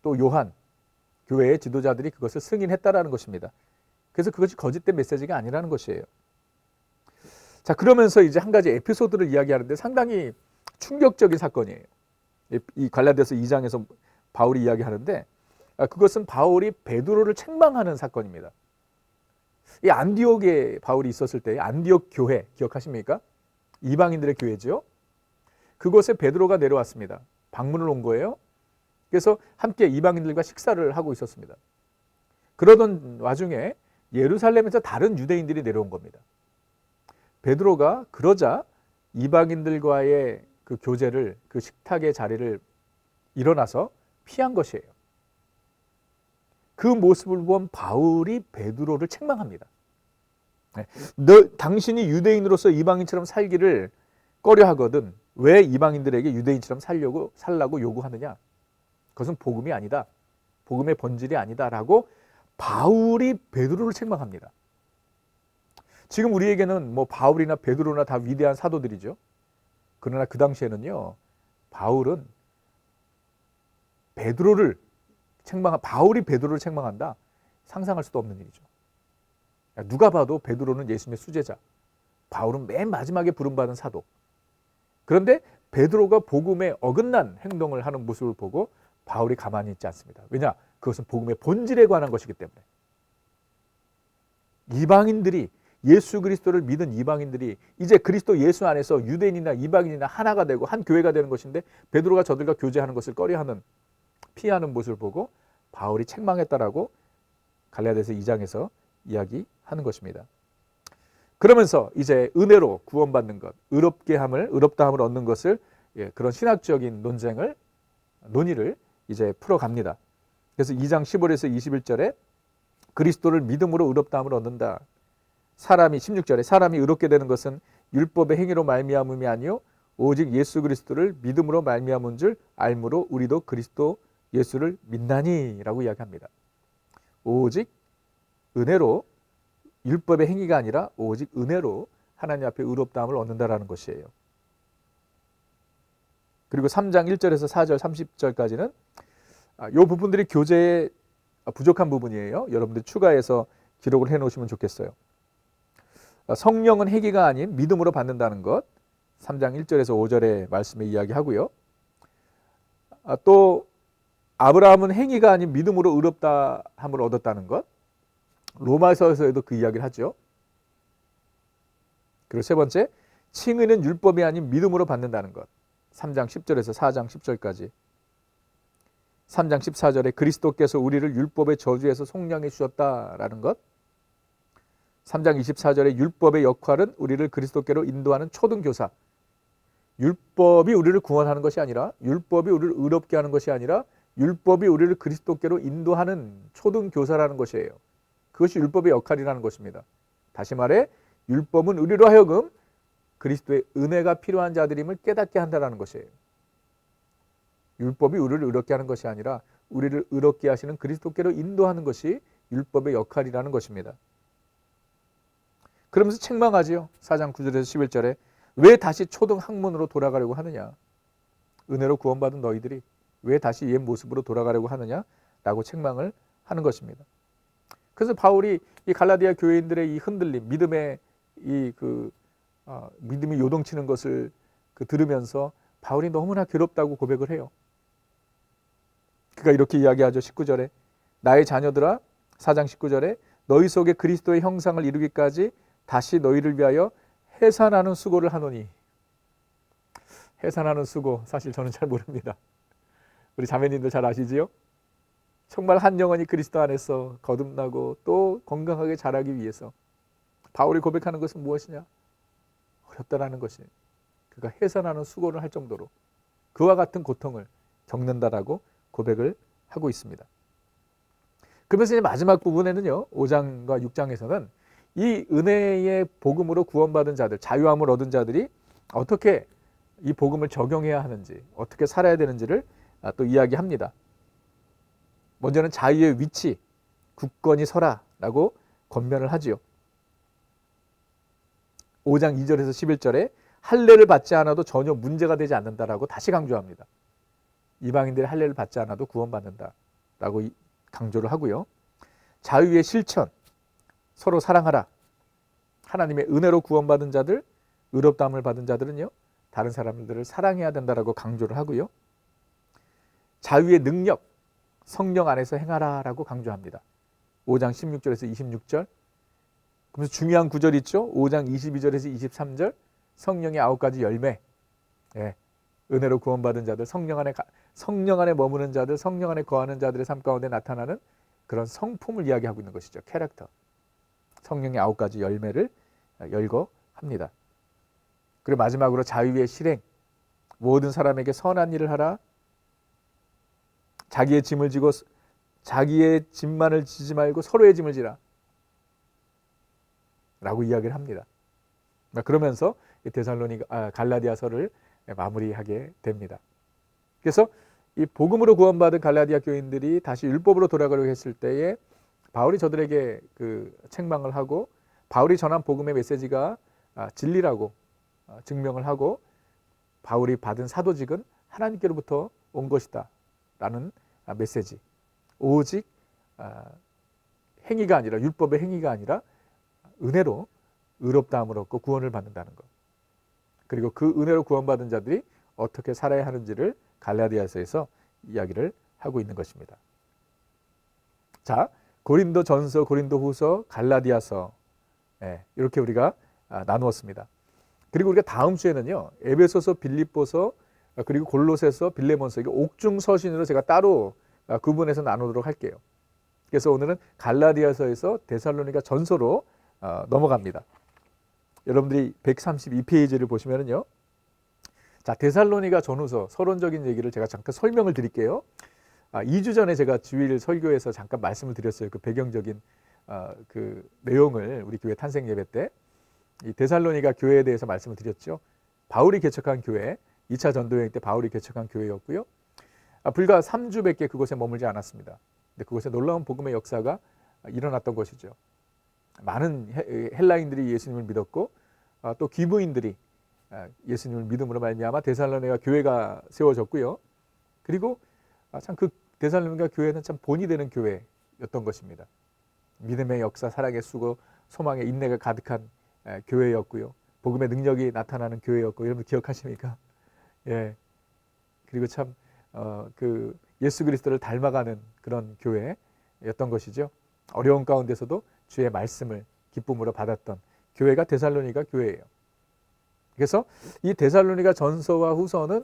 또 요한, 교회의 지도자들이 그것을 승인했다라는 것입니다. 그래서 그것이 거짓된 메시지가 아니라는 것이에요. 자, 그러면서 이제 한 가지 에피소드를 이야기하는데 상당히 충격적인 사건이에요. 이 갈라디아서 2장에서 바울이 이야기하는데 그것은 바울이 베드로를 책망하는 사건입니다. 이 안디옥에 바울이 있었을 때 안디옥 교회 기억하십니까? 이방인들의 교회죠. 그곳에 베드로가 내려왔습니다. 방문을 온 거예요. 그래서 함께 이방인들과 식사를 하고 있었습니다. 그러던 와중에 예루살렘에서 다른 유대인들이 내려온 겁니다. 베드로가 그러자 이방인들과의 그 교제를, 그 식탁의 자리를 일어나서 피한 것이에요. 그 모습을 본 바울이 베드로를 책망합니다. 당신이 유대인으로서 이방인처럼 살기를 꺼려 하거든 왜 이방인들에게 유대인처럼 살라고 요구하느냐? 그것은 복음이 아니다. 복음의 본질이 아니다라고 바울이 베드로를 책망합니다. 지금 우리에게는 뭐 바울이나 베드로나 다 위대한 사도들이죠. 그러나 그 당시에는요, 바울이 베드로를 책망한다? 상상할 수도 없는 일이죠. 누가 봐도 베드로는 예수님의 수제자, 바울은 맨 마지막에 부름받은 사도. 그런데 베드로가 복음에 어긋난 행동을 하는 모습을 보고 바울이 가만히 있지 않습니다. 왜냐? 그것은 복음의 본질에 관한 것이기 때문에. 이방인들이, 예수 그리스도를 믿은 이방인들이 이제 그리스도 예수 안에서 유대인이나 이방인이나 하나가 되고 한 교회가 되는 것인데, 베드로가 저들과 교제하는 것을 꺼려하는, 피하는 모습을 보고 바울이 책망했다라고 갈라디아서 2장에서 이야기하는 것입니다. 그러면서 이제 은혜로 구원받는 것, 의롭다함을 얻는 것을, 그런 신학적인 논의를 이제 풀어갑니다. 그래서 2장 15절에서 21절에 그리스도를 믿음으로 의롭다함을 얻는다. 16절에 사람이 의롭게 되는 것은 율법의 행위로 말미암음이 아니요 오직 예수 그리스도를 믿음으로 말미암은 줄 알므로 우리도 그리스도 예수를 믿나니라고 이야기합니다. 오직 은혜로, 율법의 행위가 아니라 오직 은혜로 하나님 앞에 의롭다함을 얻는다라는 것이에요. 그리고 3장 1절에서 4절 30절까지는 이 부분들이 교재에 부족한 부분이에요. 여러분들 추가해서 기록을 해놓으시면 좋겠어요. 성령은 행위가 아닌 믿음으로 받는다는 것, 3장 1절에서 5절의 말씀에 이야기하고요. 또 아브라함은 행위가 아닌 믿음으로 의롭다함을 얻었다는 것, 로마서에서도 그 이야기를 하죠. 그리고 세 번째, 칭의는 율법이 아닌 믿음으로 받는다는 것, 3장 10절에서 4장 10절까지. 3장 14절에 그리스도께서 우리를 율법의 저주에서 속량해 주셨다라는 것, 3장 24절에 율법의 역할은 우리를 그리스도께로 인도하는 초등교사, 율법이 우리를 구원하는 것이 아니라, 율법이 우리를 의롭게 하는 것이 아니라 율법이 우리를 그리스도께로 인도하는 초등교사라는 것이에요. 그것이 율법의 역할이라는 것입니다. 다시 말해 율법은 우리로 하여금 그리스도의 은혜가 필요한 자들임을 깨닫게 한다는 것이에요. 율법이 우리를 의롭게 하는 것이 아니라 우리를 의롭게 하시는 그리스도께로 인도하는 것이 율법의 역할이라는 것입니다. 그러면서 책망하지요. 4장 9절에서 11절에 왜 다시 초등학문으로 돌아가려고 하느냐, 은혜로 구원받은 너희들이 왜 다시 옛 모습으로 돌아가려고 하느냐라고 책망을 하는 것입니다. 그래서 바울이 이 갈라디아 교회인들의 이 흔들림, 믿음이 요동치는 것을 들으면서 바울이 너무나 괴롭다고 고백을 해요. 그가 이렇게 이야기하죠. 19절에 나의 자녀들아, 4장 19절에 너희 속에 그리스도의 형상을 이루기까지 다시 너희를 위하여 해산하는 수고를 하노니. 해산하는 수고, 사실 저는 잘 모릅니다. 우리 자매님들 잘 아시지요? 정말 한 영혼이 그리스도 안에서 거듭나고 또 건강하게 자라기 위해서 바울이 고백하는 것은 무엇이냐? 어렵다라는 것이, 그가 해산하는 수고를 할 정도로 그와 같은 고통을 겪는다라고 고백을 하고 있습니다. 그러면서 이제 마지막 부분에는요, 5장과 6장에서는 이 은혜의 복음으로 구원받은 자들, 자유함을 얻은 자들이 어떻게 이 복음을 적용해야 하는지, 어떻게 살아야 되는지를 또 이야기합니다. 먼저는 자유의 위치, 굳건히 서라라고 권면을 하지요. 5장 2절에서 11절에 할례를 받지 않아도 전혀 문제가 되지 않는다라고 다시 강조합니다. 이방인들이 할례를 받지 않아도 구원받는다라고 강조를 하고요. 자유의 실천, 서로 사랑하라. 하나님의 은혜로 구원받은 자들, 의롭다함을 받은 자들은요, 다른 사람들을 사랑해야 된다라고 강조를 하고요. 자유의 능력, 성령 안에서 행하라라고 강조합니다. 5장 16절에서 26절. 그래서 중요한 구절이 있죠. 5장 22절에서 23절. 성령의 9가지 열매. 은혜로 구원받은 자들, 성령 안에 머무는 자들, 성령 안에 거하는 자들의 삶 가운데 나타나는 그런 성품을 이야기하고 있는 것이죠. 캐릭터. 성령의 9가지 열매를 열거합니다. 그리고 마지막으로 자유의 실행. 모든 사람에게 선한 일을 하라. 자기의 짐을 지고 자기의 짐만을 지지 말고 서로의 짐을 지라 라고 이야기를 합니다. 그러면서 갈라디아서를 마무리하게 됩니다. 그래서 이 복음으로 구원받은 갈라디아 교인들이 다시 율법으로 돌아가려고 했을 때에 바울이 저들에게 그 책망을 하고 바울이 전한 복음의 메시지가 진리라고 증명을 하고 바울이 받은 사도직은 하나님께로부터 온 것이다 라는 메시지, 오직 행위가 아니라 율법의 행위가 아니라 은혜로 의롭다함을 얻고 구원을 받는다는 것, 그리고 그 은혜로 구원받은 자들이 어떻게 살아야 하는지를 갈라디아서에서 이야기를 하고 있는 것입니다. 자, 고린도 전서, 고린도 후서, 갈라디아서, 이렇게 우리가 나누었습니다. 그리고 우리가 다음 주에는요, 에베소서, 빌립보서, 그리고 골로새서, 빌레몬서, 이게 옥중 서신으로 제가 따로 구분해서 나누도록 할게요. 그래서 오늘은 갈라디아서에서 데살로니가 전서로 넘어갑니다. 여러분들이 132페이지를 보시면은요, 자, 데살로니가 전후서 서론적인 얘기를 제가 잠깐 설명을 드릴게요. 2주 전에 제가 주일 설교에서 잠깐 말씀을 드렸어요. 그 배경적인 그 내용을 우리 교회 탄생 예배 때 이 데살로니가 교회에 대해서 말씀을 드렸죠. 바울이 개척한 교회, 2차 전도여행 때 바울이 개척한 교회였고요. 불과 3주밖에 그곳에 머물지 않았습니다. 근데 그곳에 놀라운 복음의 역사가 일어났던 것이죠. 많은 헬라인들이 예수님을 믿었고 또 기부인들이 예수님을 믿음으로 말미암아 데살로니가 교회가 세워졌고요. 그리고 참 그 데살로니가 교회는 참 본이 되는 교회였던 것입니다. 믿음의 역사, 사랑의 수고, 소망의 인내가 가득한 교회였고요. 복음의 능력이 나타나는 교회였고, 여러분 기억하십니까? 예. 그리고 참 그 예수 그리스도를 닮아가는 그런 교회였던 것이죠. 어려운 가운데서도 주의 말씀을 기쁨으로 받았던 교회가 데살로니가 교회예요. 그래서 이 데살로니가 전서와 후서는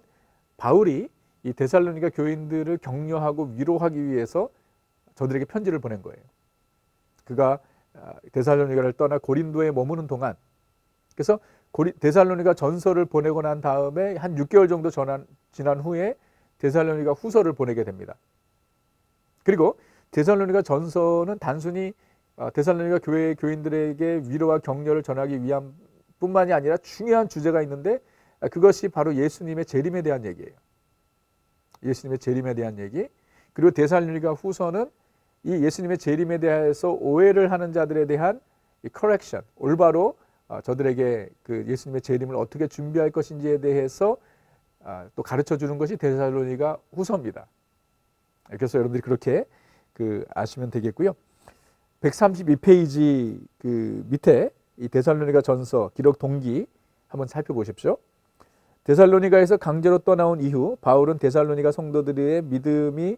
바울이 이 데살로니가 교인들을 격려하고 위로하기 위해서 저들에게 편지를 보낸 거예요. 그가 데살로니가를 떠나 고린도에 머무는 동안, 그래서 데살로니가 전서를 보내고 난 다음에 한 6개월 정도 지난 후에 데살로니가 후서를 보내게 됩니다. 그리고 데살로니가 전서는 단순히 데살로니가 교회 교인들에게 위로와 격려를 전하기 위함 뿐만이 아니라 중요한 주제가 있는데, 그것이 바로 예수님의 재림에 대한 얘기예요. 예수님의 재림에 대한 얘기. 그리고 데살로니가 후서는 이 예수님의 재림에 대해서 오해를 하는 자들에 대한 이 correction, 올바로 저들에게 그 예수님의 재림을 어떻게 준비할 것인지에 대해서 또 가르쳐 주는 것이 데살로니가 후서입니다. 그래서 여러분들이 그렇게 아시면 되겠고요. 132페이지 그 밑에 이 데살로니가 전서 기록 동기 한번 살펴보십시오. 데살로니가에서 강제로 떠나온 이후 바울은 데살로니가 성도들의 믿음이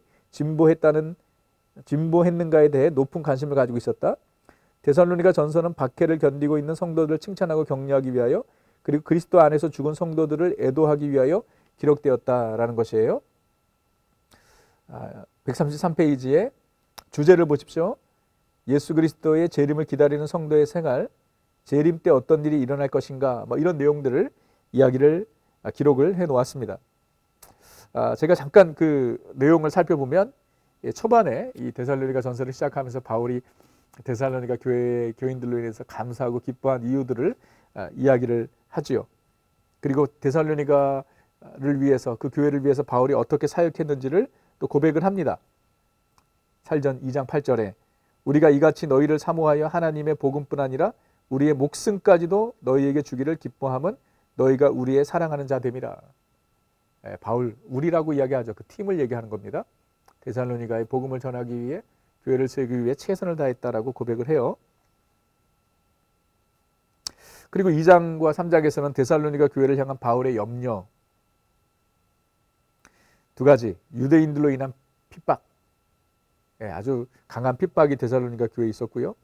진보했는가에 대해 높은 관심을 가지고 있었다. 데살로니가 전서는 박해를 견디고 있는 성도들을 칭찬하고 격려하기 위하여, 그리고 그리스도 안에서 죽은 성도들을 애도하기 위하여 기록되었다라는 것이에요. 133페이지에 주제를 보십시오. 예수 그리스도의 재림을 기다리는 성도의 생활, 재림 때 어떤 일이 일어날 것인가, 이런 내용들을 기록을 해 놓았습니다. 제가 잠깐 그 내용을 살펴보면 초반에 이 데살로니가 전서를 시작하면서 바울이 데살로니가 교회 교인들로 인해서 감사하고 기뻐한 이유들을 이야기를 하지요. 그리고 데살로니가를 위해서, 그 교회를 위해서 바울이 어떻게 사역했는지를 또 고백을 합니다. 살전 2장 8절에 우리가 이같이 너희를 사모하여 하나님의 복음뿐 아니라 우리의 목숨까지도 너희에게 주기를 기뻐함은 너희가 우리의 사랑하는 자 됨이라. 바울, 우리라고 이야기하죠. 그 팀을 얘기하는 겁니다. 데살로니가의 복음을 전하기 위해, 교회를 세우기 위해 최선을 다했다라고 고백을 해요. 그리고 2장과 3장에서는 데살로니가 교회를 향한 바울의 염려, 두 가지, 유대인들로 인한 핍박, 아주 강한 핍박이 데살로니가 교회에 있었고요.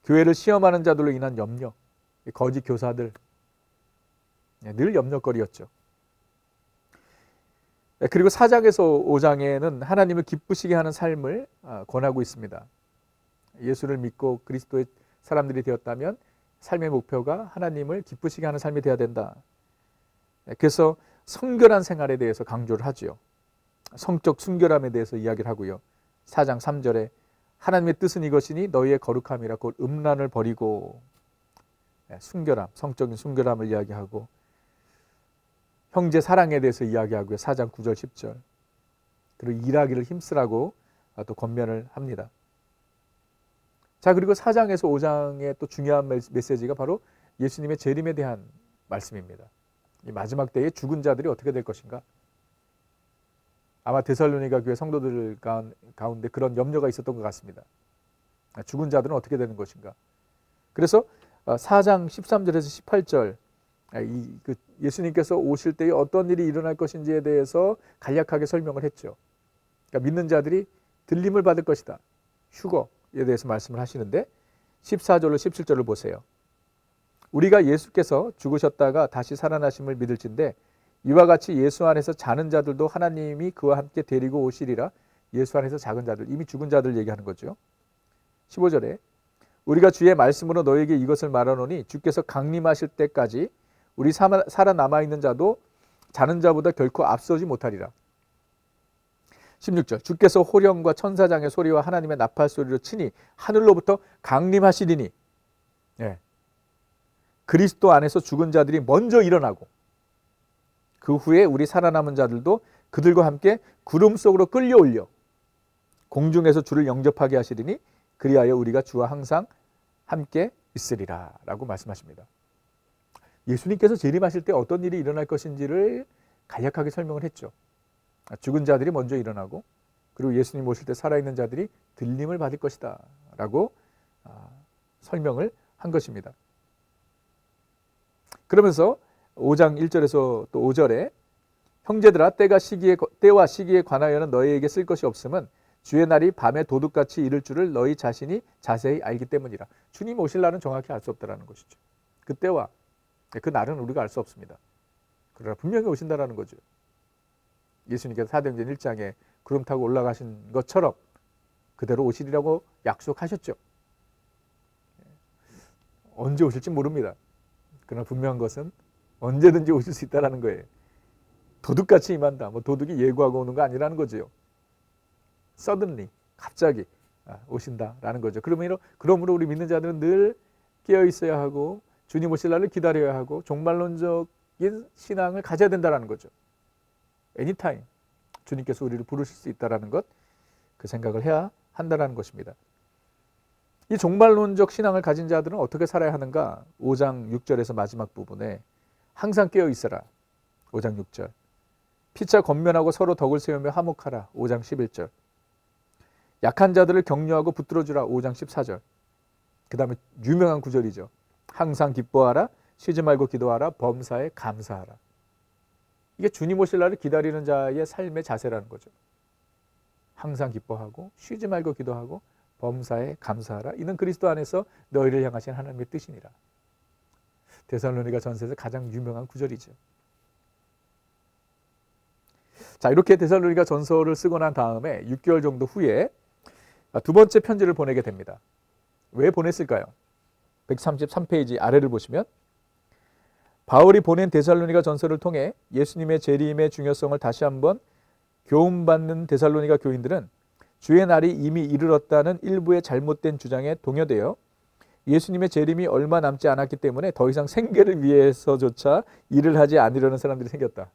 교회를 시험하는 자들로 인한 염려, 거짓 교사들, 늘 염려거리였죠. 그리고 4장에서 5장에는 하나님을 기쁘시게 하는 삶을 권하고 있습니다. 예수를 믿고 그리스도의 사람들이 되었다면 삶의 목표가 하나님을 기쁘시게 하는 삶이 되어야 된다. 그래서 성결한 생활에 대해서 강조를 하죠. 성적 순결함에 대해서 이야기를 하고요. 4장 3절에 하나님의 뜻은 이것이니 너희의 거룩함이라, 곧 음란을 버리고, 순결함, 성적인 순결함을 이야기하고, 형제 사랑에 대해서 이야기하고요. 4장 9절 10절. 그리고 일하기를 힘쓰라고 또 권면을 합니다. 자, 그리고 4장에서 5장의 또 중요한 메시지가 바로 예수님의 재림에 대한 말씀입니다. 이 마지막 때에 죽은 자들이 어떻게 될 것인가? 아마 데살로니가 교회 성도들 가운데 그런 염려가 있었던 것 같습니다. 죽은 자들은 어떻게 되는 것인가? 그래서 4장 13절에서 18절 예수님께서 오실 때에 어떤 일이 일어날 것인지에 대해서 간략하게 설명을 했죠. 그러니까 믿는 자들이 들림을 받을 것이다. 휴거에 대해서 말씀을 하시는데 14절로 17절을 보세요. 우리가 예수께서 죽으셨다가 다시 살아나심을 믿을진데 이와 같이 예수 안에서 자는 자들도 하나님이 그와 함께 데리고 오시리라. 예수 안에서 작은 자들, 이미 죽은 자들 얘기하는 거죠. 15절에 우리가 주의 말씀으로 너에게 이것을 말하노니 주께서 강림하실 때까지 우리 살아남아있는 자도 자는 자보다 결코 앞서지 못하리라. 16절 주께서 호령과 천사장의 소리와 하나님의 나팔 소리로 치니 하늘로부터 강림하시리니 그리스도 안에서 죽은 자들이 먼저 일어나고 그 후에 우리 살아남은 자들도 그들과 함께 구름 속으로 끌려올려 공중에서 주를 영접하게 하시리니 그리하여 우리가 주와 항상 함께 있으리라 라고 말씀하십니다. 예수님께서 재림하실 때 어떤 일이 일어날 것인지를 간략하게 설명을 했죠. 죽은 자들이 먼저 일어나고 그리고 예수님 오실 때 살아있는 자들이 들림을 받을 것이다 라고 설명을 한 것입니다. 그러면서 5장 1절에서 또 5절에 형제들아 때와 시기에 관하여는 너희에게 쓸 것이 없음은 주의 날이 밤에 도둑같이 이를 줄을 너희 자신이 자세히 알기 때문이라. 주님 오실 날은 정확히 알 수 없다라는 것이죠. 그때와 그 날은 우리가 알 수 없습니다. 그러나 분명히 오신다라는 거죠. 예수님께서 사도행전 1장에 구름 타고 올라가신 것처럼 그대로 오시리라고 약속하셨죠. 언제 오실지 모릅니다. 그러나 분명한 것은 언제든지 오실 수 있다는 거예요. 도둑같이 임한다. 도둑이 예고하고 오는 거 아니라는 거죠. suddenly, 갑자기 오신다라는 거죠. 그러므로 우리 믿는 자들은 늘 깨어 있어야 하고 주님 오실 날을 기다려야 하고 종말론적인 신앙을 가져야 된다는 거죠. anytime 주님께서 우리를 부르실 수 있다는 것, 그 생각을 해야 한다는 것입니다. 이 종말론적 신앙을 가진 자들은 어떻게 살아야 하는가? 5장 6절에서 마지막 부분에 항상 깨어 있어라. 5장 6절. 피차 권면하고 서로 덕을 세우며 화목하라. 5장 11절. 약한 자들을 격려하고 붙들어주라. 5장 14절. 그 다음에 유명한 구절이죠. 항상 기뻐하라. 쉬지 말고 기도하라. 범사에 감사하라. 이게 주님 오실 날을 기다리는 자의 삶의 자세라는 거죠. 항상 기뻐하고 쉬지 말고 기도하고 범사에 감사하라. 이는 그리스도 안에서 너희를 향하신 하나님의 뜻이니라. 데살로니가 전서에서 가장 유명한 구절이죠. 자, 이렇게 데살로니가 전서를 쓰고 난 다음에 6개월 정도 후에 두 번째 편지를 보내게 됩니다. 왜 보냈을까요? 133페이지 아래를 보시면 바울이 보낸 데살로니가 전서를 통해 예수님의 재림의 중요성을 다시 한번 교훈받는 데살로니가 교인들은 주의 날이 이미 이르렀다는 일부의 잘못된 주장에 동요되어 예수님의 재림이 얼마 남지 않았기 때문에 더 이상 생계를 위해서조차 일을 하지 않으려는 사람들이 생겼다.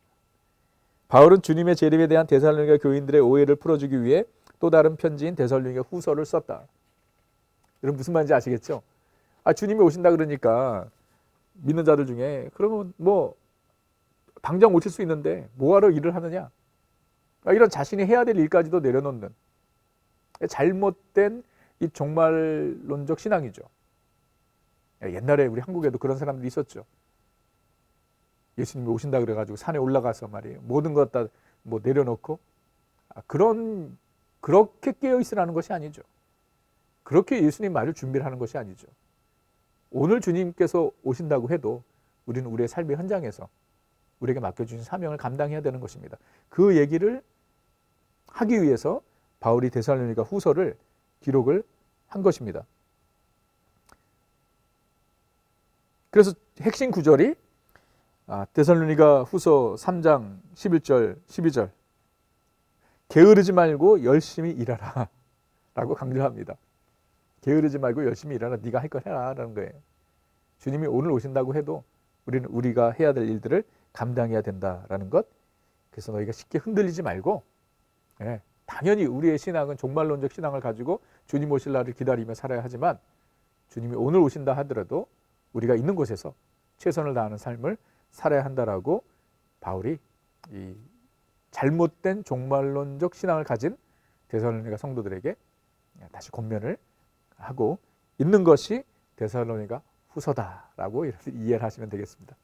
바울은 주님의 재림에 대한 데살로니가 교인들의 오해를 풀어주기 위해 또 다른 편지인 데살로니가 후서를 썼다. 여러분 무슨 말인지 아시겠죠? 주님이 오신다 그러니까 믿는 자들 중에 그러면 당장 오실 수 있는데 뭐하러 일을 하느냐? 이런 자신이 해야 될 일까지도 내려놓는 잘못된 이 종말론적 신앙이죠. 옛날에 우리 한국에도 그런 사람들이 있었죠. 예수님이 오신다 그래가지고 산에 올라가서 말이에요. 모든 것 다 내려놓고 그렇게 깨어 있으라는 것이 아니죠. 그렇게 예수님 말을 준비를 하는 것이 아니죠. 오늘 주님께서 오신다고 해도 우리는 우리의 삶의 현장에서 우리에게 맡겨주신 사명을 감당해야 되는 것입니다. 그 얘기를 하기 위해서 바울이 데살로니가 후서를 기록을 한 것입니다. 그래서 핵심 구절이 데살로니가 후서 3장 11절 12절 게으르지 말고 열심히 일하라 라고 강조합니다. 게으르지 말고 열심히 일하라. 네가 할 걸 해라 라는 거예요. 주님이 오늘 오신다고 해도 우리는 우리가 해야 될 일들을 감당해야 된다라는 것. 그래서 너희가 쉽게 흔들리지 말고, 당연히 우리의 신앙은 종말론적 신앙을 가지고 주님 오실 날을 기다리며 살아야 하지만, 주님이 오늘 오신다 하더라도 우리가 있는 곳에서 최선을 다하는 삶을 살아야 한다라고 바울이 이 잘못된 종말론적 신앙을 가진 데살로니가 성도들에게 다시 권면을 하고 있는 것이 데살로니가 후서다라고 이해를 하시면 되겠습니다.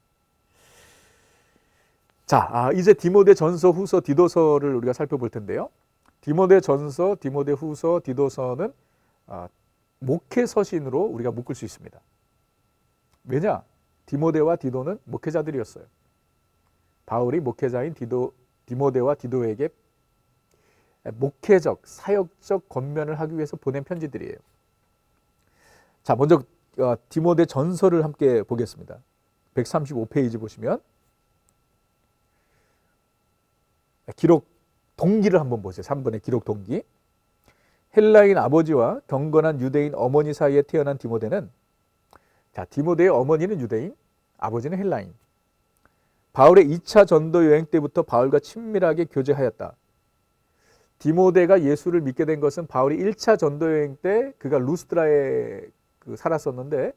자, 이제 디모데 전서, 후서, 디도서를 우리가 살펴볼 텐데요. 디모데 전서, 디모데 후서, 디도서는 목회 서신으로 우리가 묶을 수 있습니다. 왜냐? 디모데와 디도는 목회자들이었어요. 바울이 목회자인 디모데와 디도에게 목회적, 사역적 권면을 하기 위해서 보낸 편지들이에요. 자, 먼저 디모데 전서를 함께 보겠습니다. 135페이지 보시면 기록 동기를 한번 보세요. 3번의 기록 동기. 헬라인 아버지와 경건한 유대인 어머니 사이에 태어난 디모데는, 자, 디모데의 어머니는 유대인, 아버지는 헬라인. 바울의 2차 전도 여행 때부터 바울과 친밀하게 교제하였다. 디모데가 예수를 믿게 된 것은 바울이 1차 전도 여행 때 그가 루스드라에 살았었는데,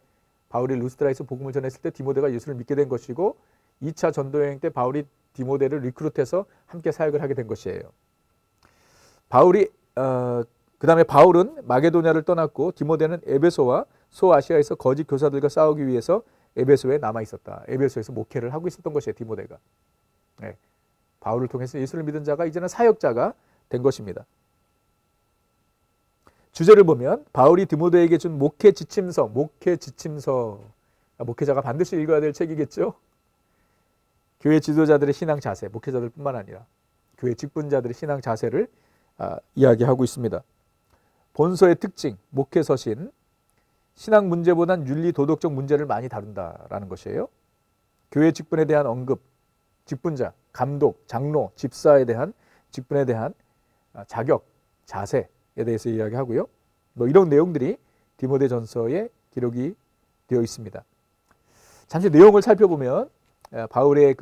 바울이 루스드라에서 복음을 전했을 때 디모데가 예수를 믿게 된 것이고, 2차 전도 여행 때 바울이 디모데를 리크루트해서 함께 사역을 하게 된 것이에요. 그 다음에 바울은 마게도냐를 떠났고 디모데는 에베소와 소아시아에서 거짓 교사들과 싸우기 위해서 에베소에 남아 있었다. 에베소에서 목회를 하고 있었던 것이에요, 디모데가. 바울을 통해서 예수를 믿은 자가 이제는 사역자가 된 것입니다. 주제를 보면 바울이 디모데에게 준 목회 지침서, 목회자가 반드시 읽어야 될 책이겠죠. 교회 지도자들의 신앙 자세, 목회자들뿐만 아니라 교회 직분자들의 신앙 자세를 이야기하고 있습니다. 본서의 특징, 목회 서신, 신앙 문제보단 윤리 도덕적 문제를 많이 다룬다라는 것이에요. 교회 직분에 대한 언급, 직분자, 감독, 장로, 집사에 대한 직분에 대한 자격, 자세에 대해서 이야기하고요. 이런 내용들이 디모데 전서에 기록이 되어 있습니다. 잠시 내용을 살펴보면 바울의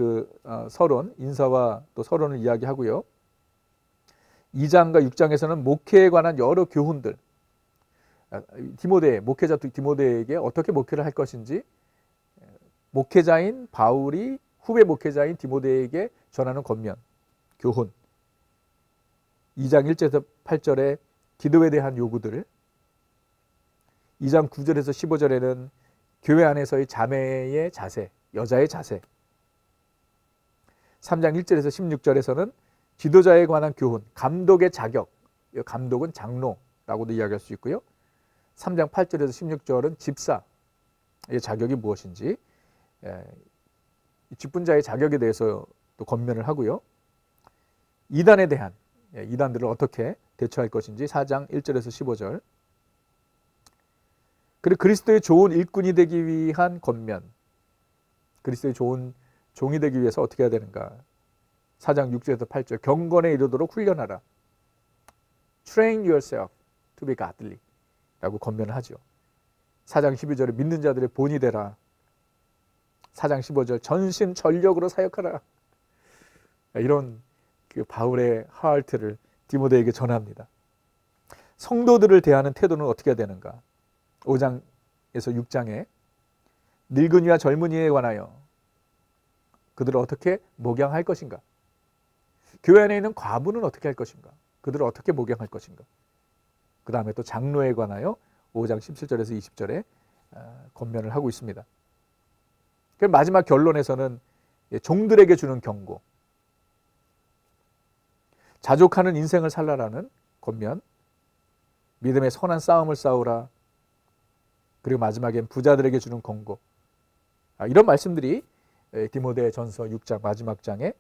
서론, 인사와 또 서론을 이야기하고요. 2장과 6장에서는 목회에 관한 여러 교훈들, 목회자 디모데에게 어떻게 목회를 할 것인지 목회자인 바울이 후배 목회자인 디모데에게 전하는 권면, 교훈, 2장 1절에서 8절에 기도에 대한 요구들, 2장 9절에서 15절에는 교회 안에서의 자매의 자세, 여자의 자세, 3장 1절에서 16절에서는 지도자에 관한 교훈, 감독의 자격, 감독은 장로라고도 이야기할 수 있고요. 3장 8절에서 16절은 집사의 자격이 무엇인지, 직분자의 자격에 대해서 또 권면을 하고요. 이단에 대한, 이단들을 어떻게 대처할 것인지 4장 1절에서 15절, 그리고 그리스도의 좋은 일꾼이 되기 위한 권면, 그리스도의 좋은 종이 되기 위해서 어떻게 해야 되는가, 4장 6절에서 8절, 경건에 이르도록 훈련하라. Train yourself to be godly 라고 권면을 하죠. 4장 12절에 믿는 자들의 본이 되라. 4장 15절 전심 전력으로 사역하라. 이런 바울의 하얼트를 디모데에게 전합니다. 성도들을 대하는 태도는 어떻게 해야 되는가. 5장에서 6장에 늙은이와 젊은이에 관하여 그들을 어떻게 목양할 것인가. 교회 안에 있는 과부는 어떻게 할 것인가. 그들을 어떻게 목양할 것인가. 그 다음에 또 장로에 관하여 5장 17절에서 20절에 권면을 하고 있습니다. 마지막 결론에서는 종들에게 주는 경고, 자족하는 인생을 살라라는 권면, 믿음의 선한 싸움을 싸우라, 그리고 마지막엔 부자들에게 주는 권고, 이런 말씀들이 디모데 전서 6장 마지막 장에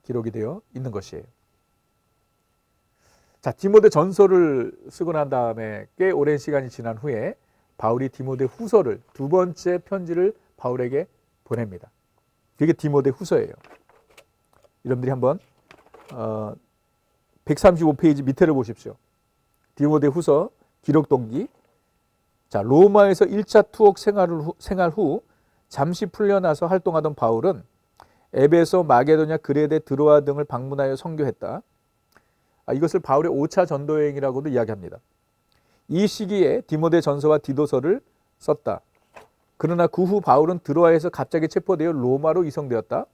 기록이 되어 있는 것이에요. 자, 디모데 전서를 쓰고 난 다음에 꽤 오랜 시간이 지난 후에 바울이 디모데 후서를, 두 번째 편지를 바울에게 보냅니다. 그게 디모데 후서예요. 여러분들이 한번 135페이지 밑에를 보십시오. 디모데 후서 기록 동기. 자, 로마에서 1차 투옥 생활 후 잠시 풀려나서 활동하던 바울은 에베소, 마게도냐, 그레데, 드로아 등을 방문하여 선교했다. 이것을 바울의 5차 전도 여행이라고도 이야기합니다. 이 시기에 디모데 전서와 디도서를 썼다. 그러나 그 후 바울은 드로아에서 갑자기 체포되어 로마로 이송되었다.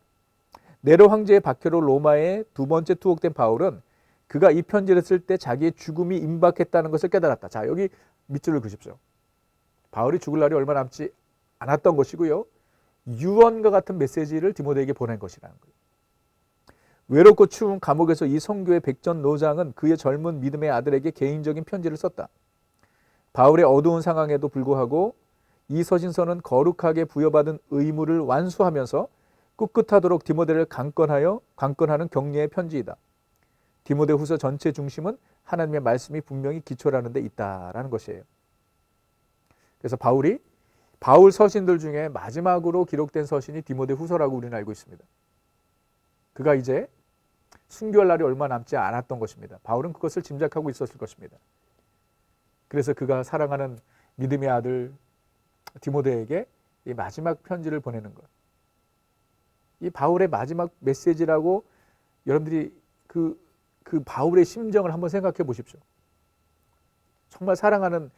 네로 황제의 박해로 로마에 두 번째 투옥된 바울은 그가 이 편지를 쓸 때 자기의 죽음이 임박했다는 것을 깨달았다. 자, 여기 밑줄을 그십시오. 바울이 죽을 날이 얼마 남지 않았던 것이고요. 유언과 같은 메시지를 디모데에게 보낸 것이라는 거예요. 외롭고 추운 감옥에서 이 선교의 백전노장은 그의 젊은 믿음의 아들에게 개인적인 편지를 썼다. 바울의 어두운 상황에도 불구하고 이 서신서는 거룩하게 부여받은 의무를 완수하면서 꿋꿋하도록 디모데를 강권하는 격려의 편지이다. 디모데 후서 전체 중심은 하나님의 말씀이 분명히 기초라는 데 있다라는 것이에요. 그래서 바울 서신들 중에 마지막으로 기록된 서신이 디모데 후서라고 우리는 알고 있습니다. 그가 이제 순교할 날이 얼마 남지 않았던 것입니다. 바울은 그것을 짐작하고 있었을 것입니다. 그래서 그가 사랑하는 믿음의 아들 디모데에게 이 마지막 편지를 보내는 것. 이 바울의 마지막 메시지라고 여러분들이 그 바울의 심정을 한번 생각해 보십시오. 정말 사랑하는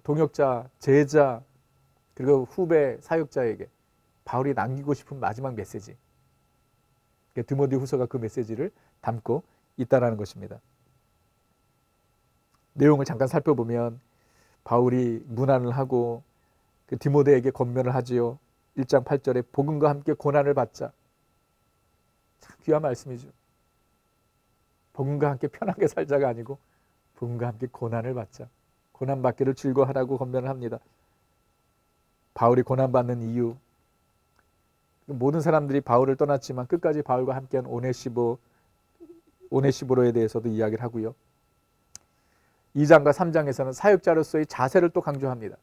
동역자, 제자, 그리고 후배, 사역자에게 바울이 남기고 싶은 마지막 메시지. 디모데 후서가 그 메시지를 담고 있다는 것입니다. 내용을 잠깐 살펴보면 바울이 문안을 하고 그 디모데에게 권면을 하지요. 1장 8절에 복음과 함께 고난을 받자. 참 귀한 말씀이죠. 복음과 함께 편하게 살자가 아니고 복음과 함께 고난을 받자. 고난받기를 즐거워하라고 권면을 합니다. 바울이 고난받는 이유, 모든 사람들이 바울을 떠났지만 끝까지 바울과 함께한 오네시보로에 대해서도 이야기를 하고요. 2장과 3장에서는 사역자로서의 자세를 또 강조합니다.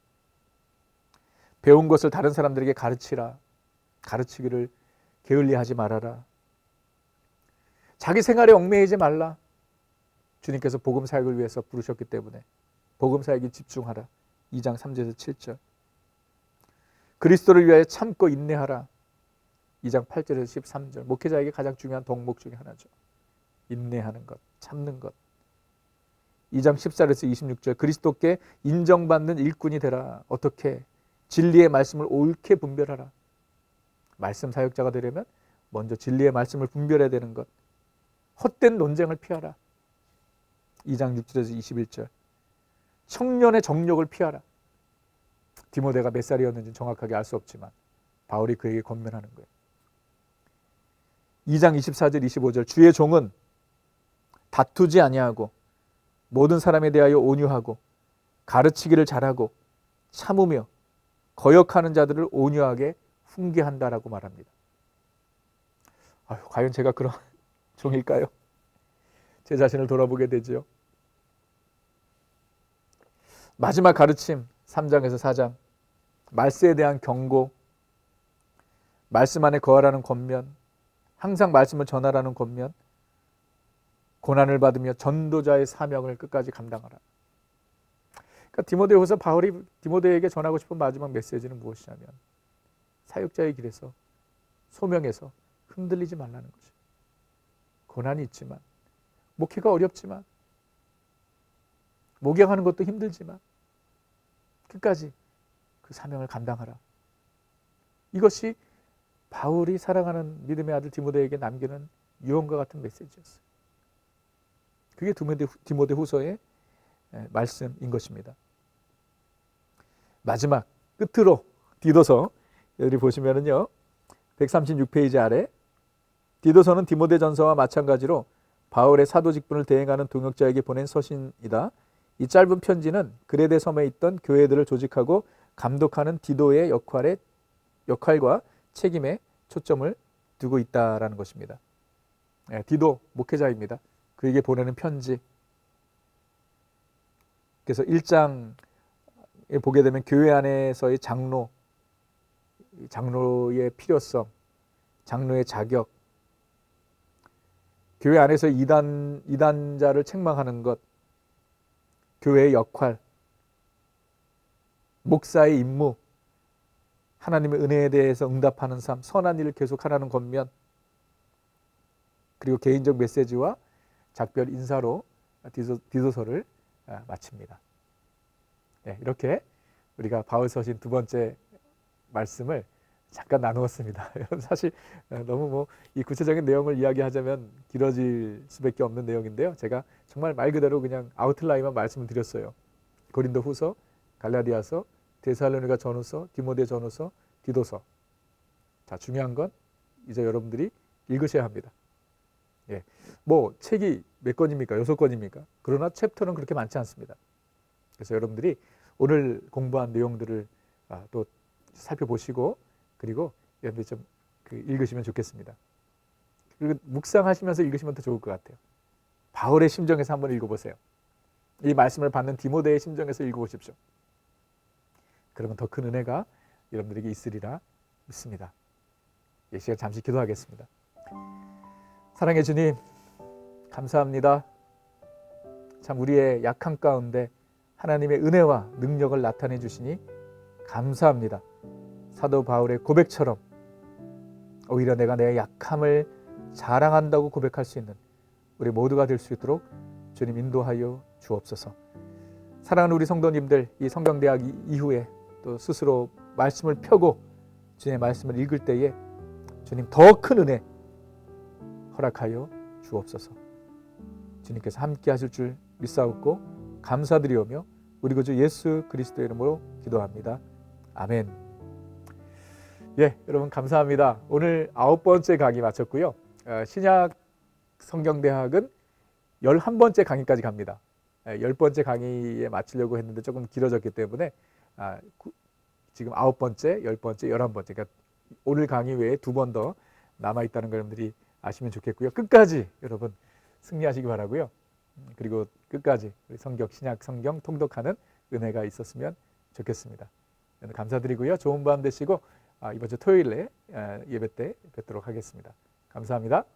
배운 것을 다른 사람들에게 가르치라. 가르치기를 게을리하지 말아라. 자기 생활에 얽매이지 말라. 주님께서 복음 사역을 위해서 부르셨기 때문에 복음 사역에 집중하라. 2장 3절에서 7절. 그리스도를 위하여 참고 인내하라. 2장 8절에서 13절. 목회자에게 가장 중요한 덕목 중에 하나죠. 인내하는 것, 참는 것. 2장 14절에서 26절. 그리스도께 인정받는 일꾼이 되라. 어떻게? 진리의 말씀을 옳게 분별하라. 말씀 사역자가 되려면 먼저 진리의 말씀을 분별해야 되는 것. 헛된 논쟁을 피하라. 2장 6절에서 21절. 청년의 정욕을 피하라. 디모데가 몇 살이었는지 정확하게 알 수 없지만 바울이 그에게 권면하는 거예요. 2장 24절 25절. 주의 종은 다투지 아니하고 모든 사람에 대하여 온유하고 가르치기를 잘하고 참으며 거역하는 자들을 온유하게 훈계한다라고 말합니다. 과연 제가 그런 종일까요? 제 자신을 돌아보게 되죠. 마지막 가르침 3장에서 4장. 말세에 대한 경고, 말씀 안에 거하라는 권면, 항상 말씀을 전하라는 권면, 고난을 받으며 전도자의 사명을 끝까지 감당하라. 그러니까 디모데후서 바울이 디모데에게 전하고 싶은 마지막 메시지는 무엇이냐면 사역자의 길에서 소명에서 흔들리지 말라는 거죠. 고난이 있지만, 목회가 어렵지만, 목양하는 것도 힘들지만 끝까지 그 사명을 감당하라. 이것이 바울이 사랑하는 믿음의 아들 디모데에게 남기는 유언과 같은 메시지였어요. 그게 디모데 후서의 말씀인 것입니다. 마지막 끝으로 디도서 여기 보시면은요 136페이지 아래 디도서는 디모데 전서와 마찬가지로 바울의 사도 직분을 대행하는 동역자에게 보낸 서신이다. 이 짧은 편지는 그레데 섬에 있던 교회들을 조직하고 감독하는 디도의 역할과 책임에 초점을 두고 있다라는 것입니다. 디도 목회자입니다. 그에게 보내는 편지. 그래서 1장에 보게 되면 교회 안에서의 장로의 필요성, 장로의 자격, 교회 안에서 이단자를 책망하는 것, 교회의 역할, 목사의 임무, 하나님의 은혜에 대해서 응답하는 삶, 선한 일을 계속하라는 권면, 그리고 개인적 메시지와 작별 인사로 디도서를 마칩니다. 네, 이렇게 우리가 바울 서신 두 번째 말씀을 잠깐 나누었습니다. 사실 너무 이 구체적인 내용을 이야기하자면 길어질 수밖에 없는 내용인데요. 제가 정말 말 그대로 그냥 아웃라인만 말씀을 드렸어요. 고린도 후서, 갈라디아서, 데살로니가 전후서, 디모데 전후서, 디도서. 자, 중요한 건 이제 여러분들이 읽으셔야 합니다. 예, 뭐 책이 몇 권입니까? 6권입니까? 그러나 챕터는 그렇게 많지 않습니다. 그래서 여러분들이 오늘 공부한 내용들을 또 살펴보시고 그리고 여러분들이 좀 읽으시면 좋겠습니다. 그리고 묵상하시면서 읽으시면 더 좋을 것 같아요. 바울의 심정에서 한번 읽어보세요. 이 말씀을 받는 디모데의 심정에서 읽어보십시오. 그러면 더 큰 은혜가 여러분들에게 있으리라 믿습니다. 이 시간 잠시 기도하겠습니다. 사랑의 주님, 감사합니다. 참 우리의 약한 가운데 하나님의 은혜와 능력을 나타내 주시니 감사합니다. 사도 바울의 고백처럼 오히려 내가 내 약함을 자랑한다고 고백할 수 있는 우리 모두가 될 수 있도록 주님 인도하여 주옵소서. 사랑하는 우리 성도님들, 이 성경대학 이후에 또 스스로 말씀을 펴고 주님의 말씀을 읽을 때에 주님 더 큰 은혜 허락하여 주옵소서. 주님께서 함께 하실 줄 믿사옵고 감사드리오며 우리 구주 예수 그리스도의 이름으로 기도합니다. 아멘. 예, 여러분 감사합니다. 오늘 9번째 강의 마쳤고요. 신약 성경대학은 11번째 강의까지 갑니다. 10번째 강의에 마치려고 했는데 조금 길어졌기 때문에 지금 9번째, 10번째, 11번째 그러니까 오늘 강의 외에 2번 더 남아있다는 걸 여러분들이 아시면 좋겠고요. 끝까지 여러분 승리하시기 바라고요. 그리고 끝까지 우리 신약 성경 통독하는 은혜가 있었으면 좋겠습니다. 감사드리고요. 좋은 밤 되시고 이번 주 토요일에 예배 때 뵙도록 하겠습니다. 감사합니다.